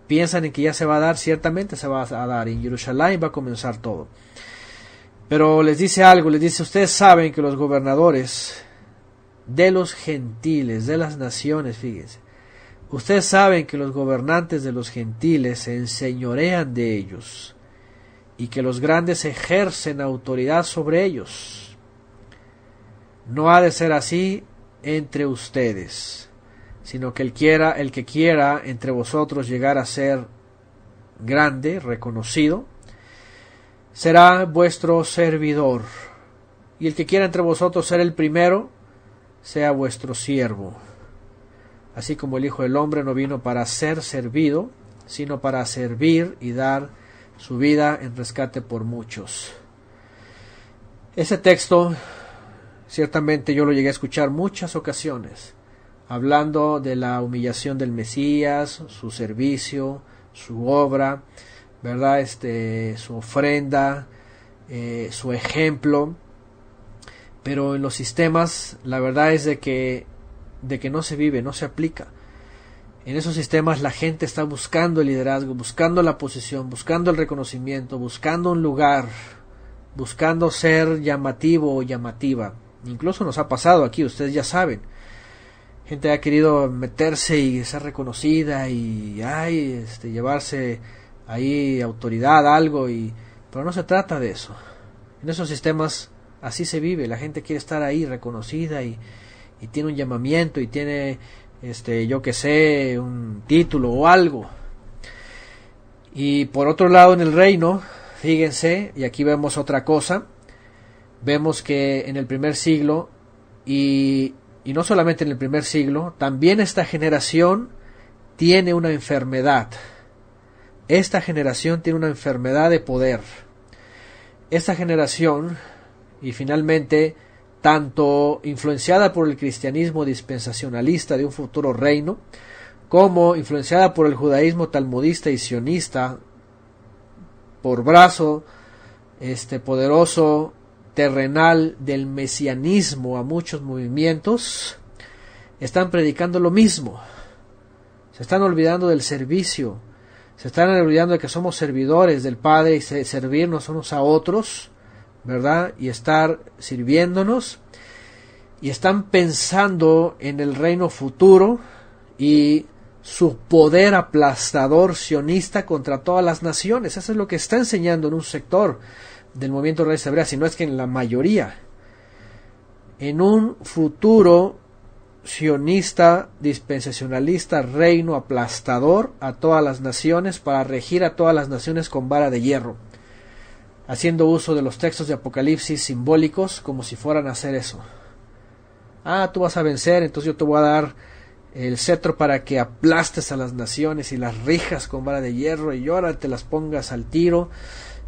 piensan en que ya se va a dar, ciertamente se va a dar, en Jerusalén va a comenzar todo. Pero les dice algo, les dice: ustedes saben que los gobernadores de los gentiles, de las naciones, fíjense, Ustedes saben que los gobernantes de los gentiles se enseñorean de ellos y que los grandes ejercen autoridad sobre ellos. No ha de ser así entre ustedes, sino que el que quiera entre vosotros llegar a ser grande, reconocido, será vuestro servidor, y el que quiera entre vosotros ser el primero, sea vuestro siervo. Así como el Hijo del Hombre no vino para ser servido, sino para servir y dar su vida en rescate por muchos. Ese texto, ciertamente yo lo llegué a escuchar muchas ocasiones, hablando de la humillación del Mesías, su servicio, su obra, ¿verdad? Su ofrenda, su ejemplo. Pero en los sistemas, la verdad es de que no se vive, no se aplica. En esos sistemas la gente está buscando el liderazgo, buscando la posición, buscando el reconocimiento, buscando un lugar, buscando ser llamativo o llamativa. Incluso nos ha pasado aquí, ustedes ya saben. Gente ha querido meterse y ser reconocida y llevarse ahí autoridad, algo, pero no se trata de eso. En esos sistemas así se vive, la gente quiere estar ahí reconocida y tiene un llamamiento y tiene, yo que sé, un título o algo. Y por otro lado, en el reino, fíjense, y aquí vemos otra cosa, vemos que en el primer siglo, y no solamente en el primer siglo, también esta generación tiene una enfermedad. Esta generación tiene una enfermedad de poder. Esta generación, y finalmente, tanto influenciada por el cristianismo dispensacionalista de un futuro reino, como influenciada por el judaísmo talmudista y sionista, por brazo poderoso terrenal del mesianismo a muchos movimientos, están predicando lo mismo. Se están olvidando del servicio, se están olvidando de que somos servidores del Padre y servirnos unos a otros, ¿verdad? Y estar sirviéndonos, y están pensando en el reino futuro y su poder aplastador sionista contra todas las naciones. Eso es lo que está enseñando en un sector del movimiento de raíces hebreas, si no es que en la mayoría. En un futuro sionista, dispensacionalista, reino aplastador a todas las naciones, para regir a todas las naciones con vara de hierro, haciendo uso de los textos de Apocalipsis simbólicos como si fueran a hacer eso. Tú vas a vencer, entonces yo te voy a dar el cetro para que aplastes a las naciones y las rijas con vara de hierro y ahora te las pongas al tiro,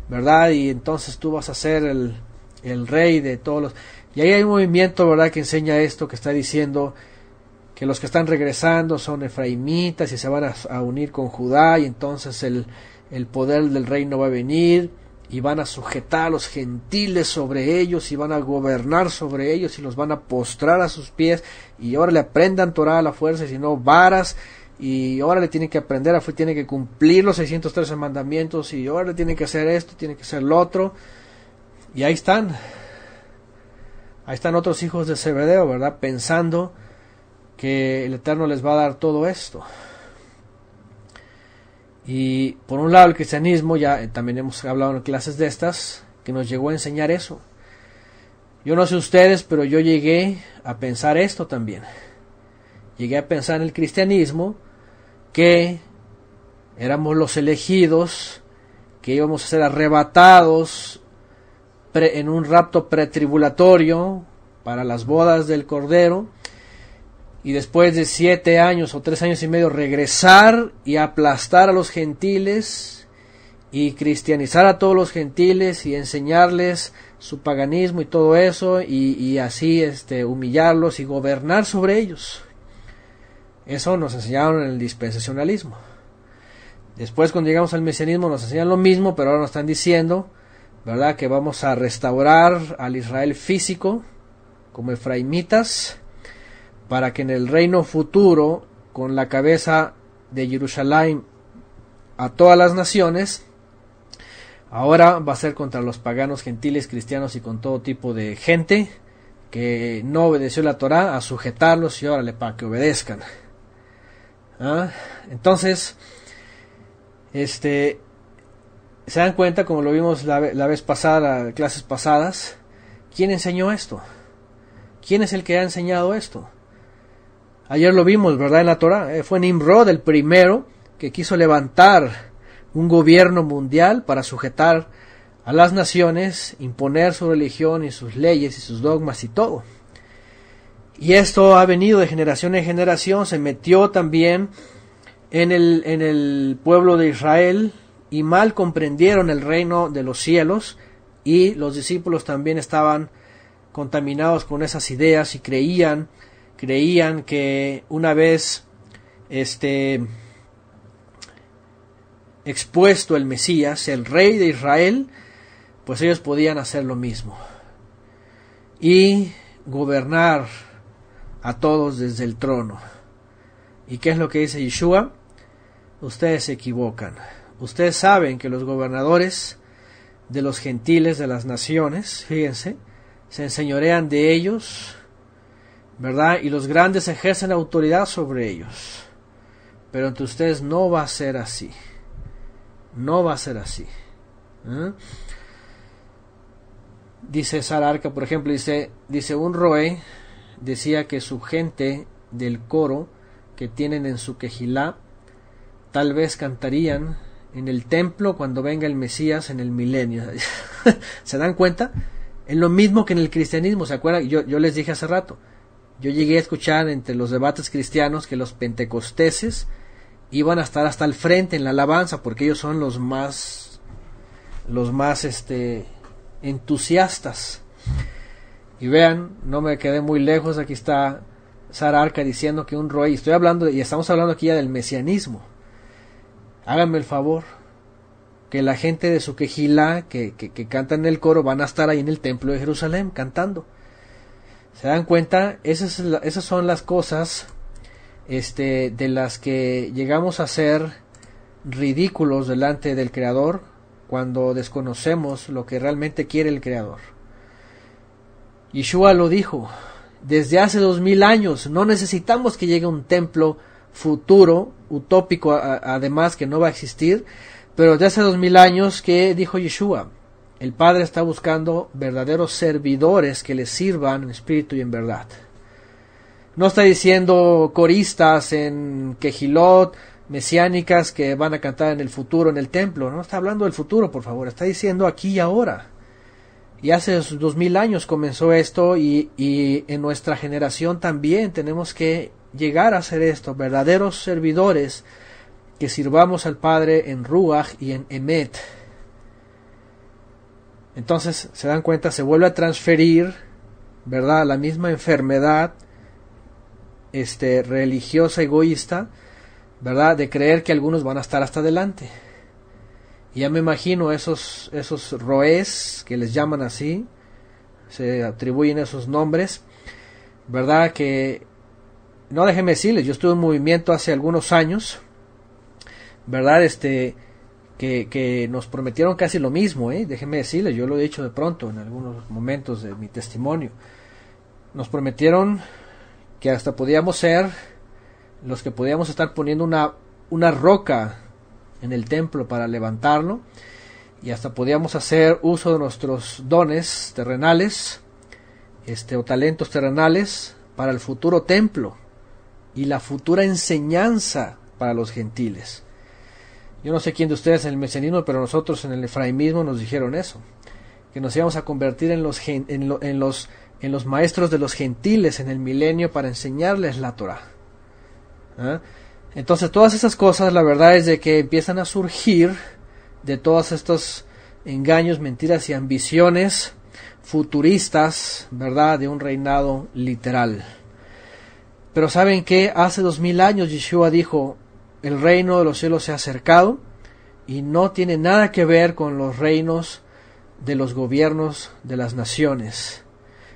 ¿verdad? Y entonces tú vas a ser el rey de todos los... Y ahí hay un movimiento, ¿verdad?, que enseña esto, que está diciendo que los que están regresando son efraimitas y se van a unir con Judá, y entonces el poder del reino va a venir y van a sujetar a los gentiles sobre ellos y van a gobernar sobre ellos y los van a postrar a sus pies, y ahora le aprendan Torah a la fuerza, y si no varas, y ahora le tienen que aprender, tiene que cumplir los 613 mandamientos, y ahora le tienen que hacer esto, tiene que hacer lo otro. Y ahí están otros hijos de Zebedeo, ¿verdad?, pensando que el Eterno les va a dar todo esto. Y por un lado el cristianismo, ya también hemos hablado en clases de estas, que nos llegó a enseñar eso. Yo no sé ustedes, pero yo llegué a pensar esto también. Llegué a pensar en el cristianismo que éramos los elegidos, que íbamos a ser arrebatados en un rapto pretribulatorio para las bodas del Cordero, y después de 7 años o 3 años y medio regresar y aplastar a los gentiles y cristianizar a todos los gentiles y enseñarles su paganismo y todo eso, y así humillarlos y gobernar sobre ellos. Eso nos enseñaron en el dispensacionalismo. Después, cuando llegamos al mesianismo, nos enseñan lo mismo, pero ahora nos están diciendo, ¿verdad?, que vamos a restaurar al Israel físico como efraimitas, para que en el reino futuro, con la cabeza de Jerusalén a todas las naciones, ahora va a ser contra los paganos, gentiles, cristianos y con todo tipo de gente que no obedeció la Torá, a sujetarlos y órale para que obedezcan. Entonces, se dan cuenta, como lo vimos la vez pasada, clases pasadas, ¿quién enseñó esto? ¿Quién es el que ha enseñado esto? Ayer lo vimos, ¿verdad? En la Torah, fue Nimrod el primero que quiso levantar un gobierno mundial para sujetar a las naciones, imponer su religión y sus leyes y sus dogmas y todo. Y esto ha venido de generación en generación, se metió también en el pueblo de Israel y mal comprendieron el reino de los cielos, y los discípulos también estaban contaminados con esas ideas y creían que una vez expuesto el Mesías, el rey de Israel, pues ellos podían hacer lo mismo y gobernar a todos desde el trono. ¿Y qué es lo que dice Yeshua? Ustedes se equivocan. Ustedes saben que los gobernadores de los gentiles, de las naciones, fíjense, se enseñorean de ellos, ¿verdad? Y los grandes ejercen autoridad sobre ellos. Pero entre ustedes no va a ser así. No va a ser así. Dice Sararca, por ejemplo, dice un roé decía que su gente del coro que tienen en su quejilá tal vez cantarían en el templo cuando venga el Mesías en el milenio. ¿Se dan cuenta? Es lo mismo que en el cristianismo, ¿se acuerdan? Yo les dije hace rato, yo llegué a escuchar entre los debates cristianos que los pentecosteses iban a estar hasta el frente en la alabanza porque ellos son los más entusiastas. Y vean, no me quedé muy lejos, aquí está Sararca diciendo que un roé, estamos hablando aquí ya del mesianismo. Háganme el favor, que la gente de su quejilá, que canta en el coro, van a estar ahí en el templo de Jerusalén cantando. ¿Se dan cuenta? Esas son las cosas de las que llegamos a ser ridículos delante del Creador cuando desconocemos lo que realmente quiere el Creador. Yeshua lo dijo desde hace 2000 años, no necesitamos que llegue un templo futuro, utópico, además que no va a existir, pero desde hace 2000 años, que dijo Yeshua, el Padre está buscando verdaderos servidores que le sirvan en espíritu y en verdad. No está diciendo coristas en Quejilot, mesiánicas que van a cantar en el futuro en el templo, no está hablando del futuro, por favor, está diciendo aquí y ahora. Y hace 2000 años comenzó esto, y en nuestra generación también tenemos que llegar a hacer esto, verdaderos servidores que sirvamos al Padre en Ruach y en Emet. Entonces, se dan cuenta, se vuelve a transferir, ¿verdad?, la misma enfermedad religiosa egoísta, ¿verdad?, de creer que algunos van a estar hasta adelante. Y ya me imagino esos roés, que les llaman así, se atribuyen esos nombres, ¿verdad?, que no, déjenme decirles, yo estuve en movimiento hace algunos años, ¿verdad?, que nos prometieron casi lo mismo, déjenme decirles, yo lo he dicho de pronto en algunos momentos de mi testimonio. Nos prometieron que hasta podíamos ser los que podíamos estar poniendo una roca en el templo para levantarlo, y hasta podíamos hacer uso de nuestros dones terrenales, o talentos terrenales para el futuro templo y la futura enseñanza para los gentiles. Yo no sé quién de ustedes en el mesianismo, pero nosotros en el efraimismo nos dijeron eso, que nos íbamos a convertir en los maestros de los gentiles en el milenio para enseñarles la Torah. Entonces todas esas cosas, la verdad es de que empiezan a surgir de todos estos engaños, mentiras y ambiciones futuristas, ¿verdad?, de un reinado literal. Pero ¿saben qué? Hace 2000 años Yeshua dijo, el reino de los cielos se ha acercado, y no tiene nada que ver con los reinos de los gobiernos de las naciones,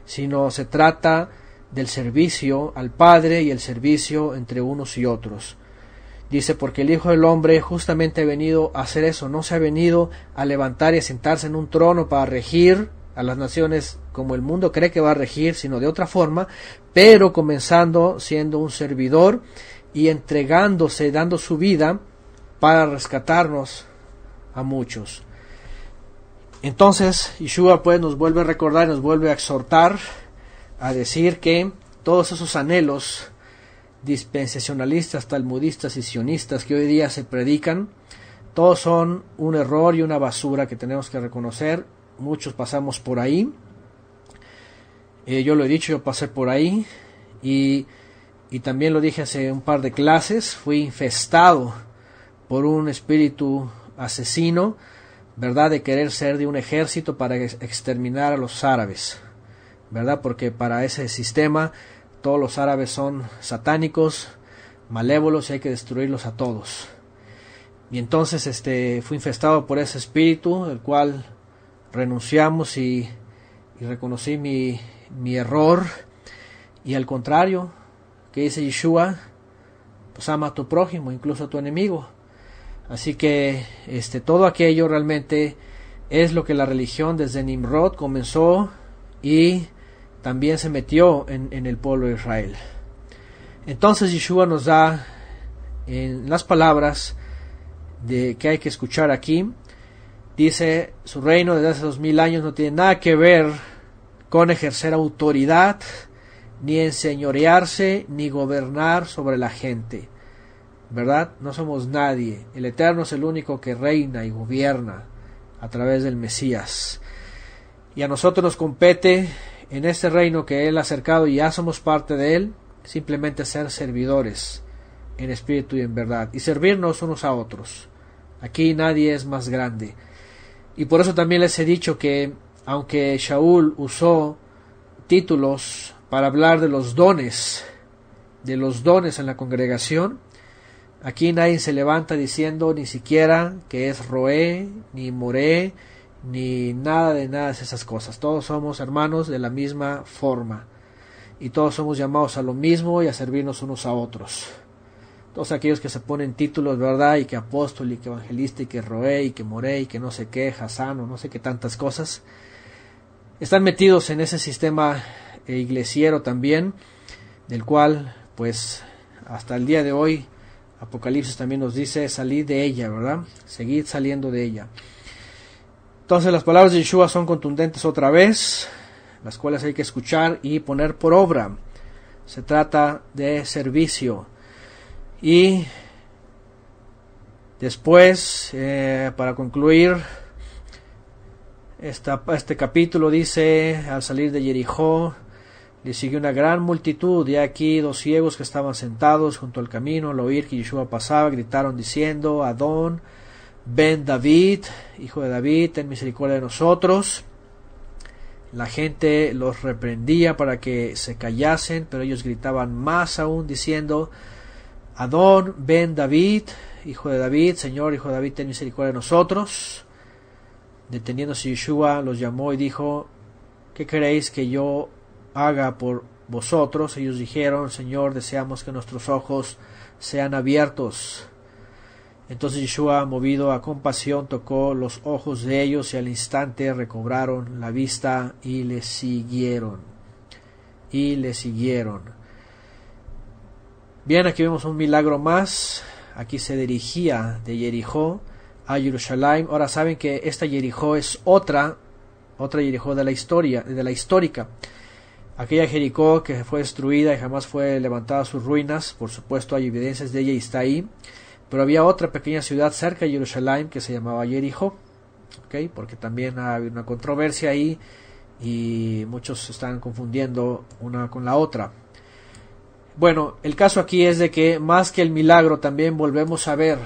sino se trata del servicio al Padre y el servicio entre unos y otros. Dice, porque el Hijo del Hombre justamente ha venido a hacer eso, no se ha venido a levantar y a sentarse en un trono para regir a las naciones como el mundo cree que va a regir, sino de otra forma, pero comenzando siendo un servidor y entregándose, dando su vida para rescatarnos a muchos. Entonces Yeshua pues nos vuelve a recordar, nos vuelve a exhortar a decir que todos esos anhelos dispensacionalistas, talmudistas y sionistas que hoy día se predican, todos son un error y una basura que tenemos que reconocer. Muchos pasamos por ahí. Yo lo he dicho, yo pasé por ahí y también lo dije hace un par de clases. Fui infestado por un espíritu asesino, ¿verdad? De querer ser de un ejército para exterminar a los árabes, ¿verdad? Porque para ese sistema todos los árabes son satánicos, malévolos y hay que destruirlos a todos. Y entonces fui infestado por ese espíritu, el cual renunciamos y reconocí mi error. Y al contrario, que dice Yeshua, pues ama a tu prójimo, incluso a tu enemigo. Así que todo aquello realmente es lo que la religión desde Nimrod comenzó y también se metió en el pueblo de Israel. Entonces Yeshua nos da en las palabras de que hay que escuchar aquí. Dice, su reino desde hace 2000 años no tiene nada que ver con ejercer autoridad, ni enseñorearse, ni gobernar sobre la gente, ¿verdad? No somos nadie. El Eterno es el único que reina y gobierna a través del Mesías. Y a nosotros nos compete en este reino que Él ha acercado y ya somos parte de Él, simplemente ser servidores en espíritu y en verdad, y servirnos unos a otros. Aquí nadie es más grande. Y por eso también les he dicho que aunque Shaul usó títulos para hablar de los dones en la congregación, aquí nadie se levanta diciendo ni siquiera que es Roé, ni Moré, ni nada de esas cosas. Todos somos hermanos de la misma forma y todos somos llamados a lo mismo y a servirnos unos a otros. Todos aquellos que se ponen títulos, ¿verdad? Y que apóstol, y que evangelista, y que Roé, y que Moré, y que no sé qué, Hasán, o no sé qué tantas cosas, están metidos en ese sistema iglesiero también, del cual, pues, hasta el día de hoy, Apocalipsis también nos dice, salid de ella, ¿verdad? Seguid saliendo de ella. Entonces las palabras de Yeshua son contundentes otra vez, las cuales hay que escuchar y poner por obra. Se trata de servicio. Y después, para concluir, este capítulo dice, al salir de Jericó, le siguió una gran multitud, y aquí 2 ciegos que estaban sentados junto al camino, al oír que Yeshua pasaba, gritaron diciendo, Adón, Ben David, hijo de David, ten misericordia de nosotros. La gente los reprendía para que se callasen, pero ellos gritaban más aún diciendo, Adón, Ben David, hijo de David, Señor, hijo de David, ten misericordia de nosotros. Deteniéndose Yeshua, los llamó y dijo, ¿qué queréis que yo haga por vosotros? Ellos dijeron, Señor, deseamos que nuestros ojos sean abiertos. Entonces Yeshua, movido a compasión, tocó los ojos de ellos y al instante recobraron la vista y le siguieron. Bien, aquí vemos un milagro más. Aquí se dirigía de Jericó a Jerusalén. Ahora saben que esta Jericó es otra Jericó de la histórica. Aquella Jericó que fue destruida y jamás fue levantada a sus ruinas. Por supuesto hay evidencias de ella y está ahí. Pero había otra pequeña ciudad cerca de Jerusalén que se llamaba Jericó. ¿Okay? Porque también hay una controversia ahí y muchos están confundiendo una con la otra. Bueno, el caso aquí es de que más que el milagro también volvemos a ver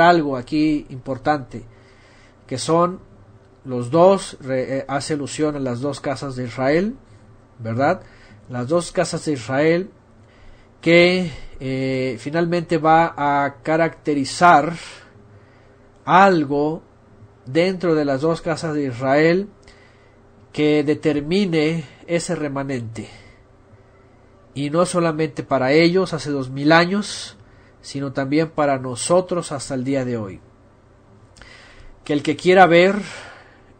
algo aquí importante, que son los dos, hace alusión a las 2 casas de Israel, ¿verdad? Las 2 casas de Israel que finalmente va a caracterizar algo dentro de las 2 casas de Israel que determine ese remanente. Y no solamente para ellos hace 2000 años, sino también para nosotros hasta el día de hoy. Que el que quiera ver,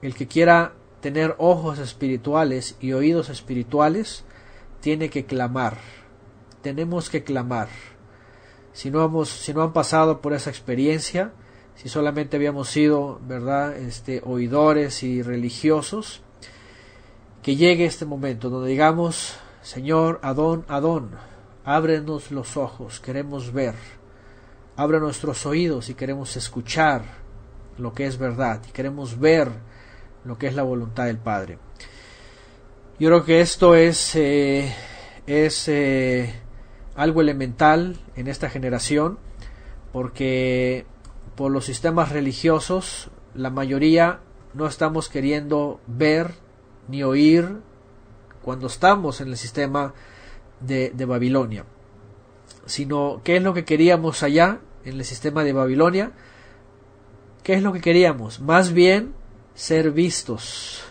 el que quiera tener ojos espirituales y oídos espirituales, tiene que clamar tenemos que clamar. Si no han pasado por esa experiencia, si solamente habíamos sido, ¿verdad?, oidores y religiosos, que llegue este momento donde digamos: Señor, Adón, Adón, ábrenos los ojos, queremos ver, abre nuestros oídos y queremos escuchar lo que es verdad, y queremos ver lo que es la voluntad del Padre. Yo creo que esto es algo elemental en esta generación, porque por los sistemas religiosos la mayoría no estamos queriendo ver ni oír cuando estamos en el sistema de Babilonia, sino ¿qué es lo que queríamos allá en el sistema de Babilonia? ¿Qué es lo que queríamos? Más bien ser vistos,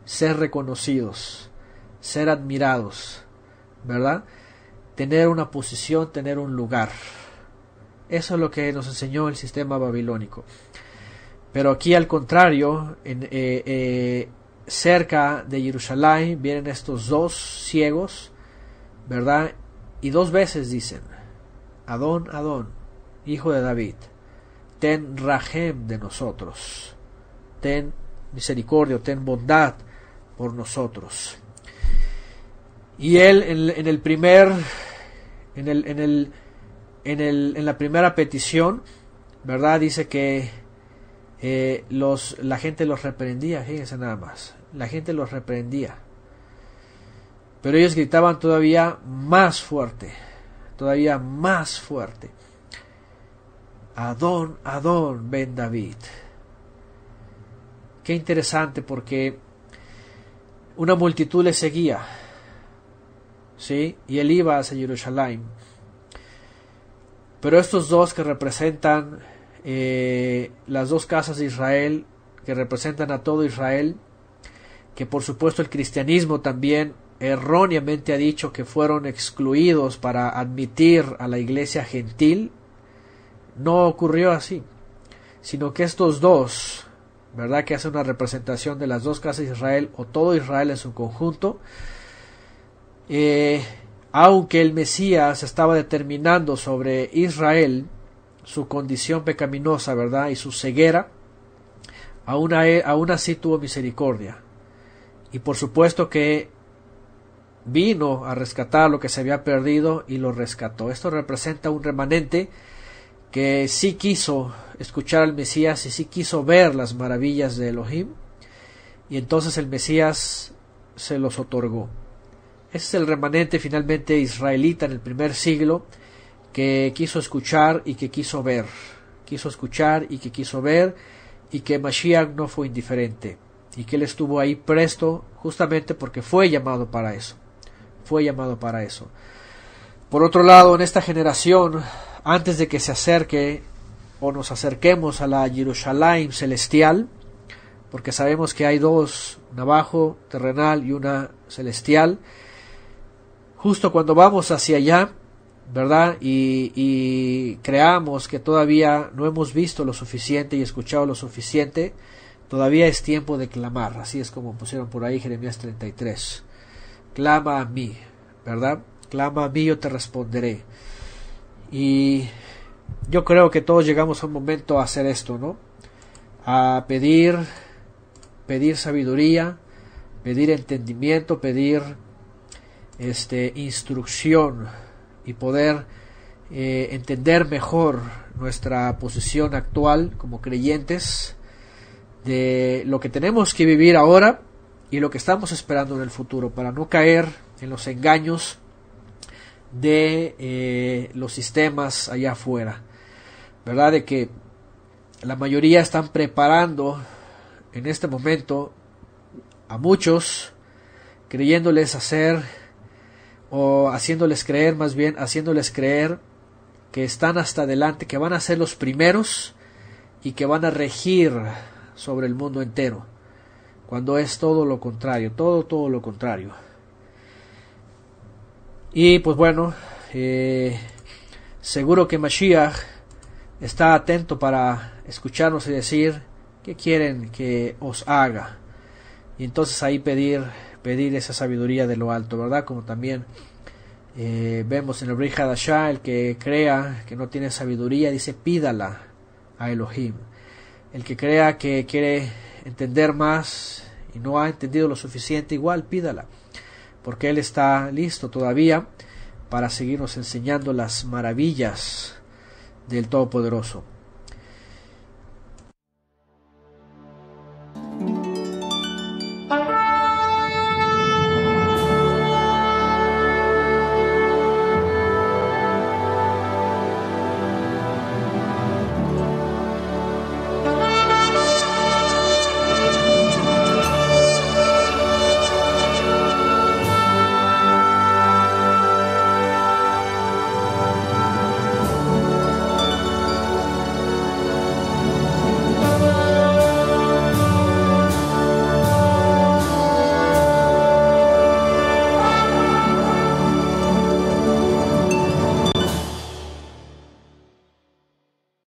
ser reconocidos, ser admirados, ¿verdad? Tener una posición, tener un lugar. Eso es lo que nos enseñó el sistema babilónico. Pero aquí, al contrario, cerca de Jerusalén vienen estos dos ciegos, ¿verdad? Y dos veces dicen: Adón, Adón, hijo de David, ten rahem de nosotros, ten misericordia, ten bondad por nosotros. Y él en la primera petición, ¿verdad?, dice que la gente los reprendía. Fíjense nada más, la gente los reprendía, pero ellos gritaban todavía más fuerte, Adón, Adón, ben David. Qué interesante, porque una multitud le seguía, ¿sí?, y él iba hacia Jerusalén. Pero estos dos que representan las dos casas de Israel, que representan a todo Israel, que por supuesto el cristianismo también erróneamente ha dicho que fueron excluidos para admitir a la iglesia gentil, no ocurrió así, sino que estos dos, ¿verdad?, que hacen una representación de las dos casas de Israel o todo Israel en su conjunto, aunque el Mesías estaba determinando sobre Israel su condición pecaminosa, ¿verdad?, y su ceguera, aún así tuvo misericordia. Y por supuesto que vino a rescatar lo que se había perdido y lo rescató. Esto representa un remanente que sí quiso escuchar al Mesías y sí quiso ver las maravillas de Elohim, y entonces el Mesías se los otorgó. Ese es el remanente finalmente israelita en el primer siglo, que quiso escuchar y que quiso ver, y que Mashiach no fue indiferente, y que él estuvo ahí presto justamente porque fue llamado para eso. Por otro lado, en esta generación, antes de que se acerque o nos acerquemos a la Jerusalén celestial, porque sabemos que hay dos, una abajo terrenal y una celestial, justo cuando vamos hacia allá, ¿verdad?, y creamos que todavía no hemos visto lo suficiente y escuchado lo suficiente, todavía es tiempo de clamar. Así es como pusieron por ahí Jeremías 33. Clama a mí, ¿verdad? Clama a mí, yo te responderé. Y yo creo que todos llegamos a un momento a hacer esto, ¿no? A pedir sabiduría, pedir entendimiento, pedir instrucción, y poder entender mejor nuestra posición actual como creyentes, de lo que tenemos que vivir ahora y lo que estamos esperando en el futuro, para no caer en los engaños de los sistemas allá afuera, ¿verdad? De que la mayoría están preparando en este momento a muchos, creyéndoles hacer, o haciéndoles creer que están hasta adelante, que van a ser los primeros y que van a regir sobre el mundo entero, cuando es todo lo contrario, todo lo contrario. Y pues bueno, seguro que Mashiach está atento para escucharnos y decir: ¿qué quieren que os haga? Y entonces ahí pedir esa sabiduría de lo alto, ¿verdad? Como también Vemos en el Brit Hadashah, el que crea que no tiene sabiduría, dice pídala a Elohim. El que crea que quiere entender más y no ha entendido lo suficiente, igual pídala, porque Él está listo todavía para seguirnos enseñando las maravillas del Todopoderoso.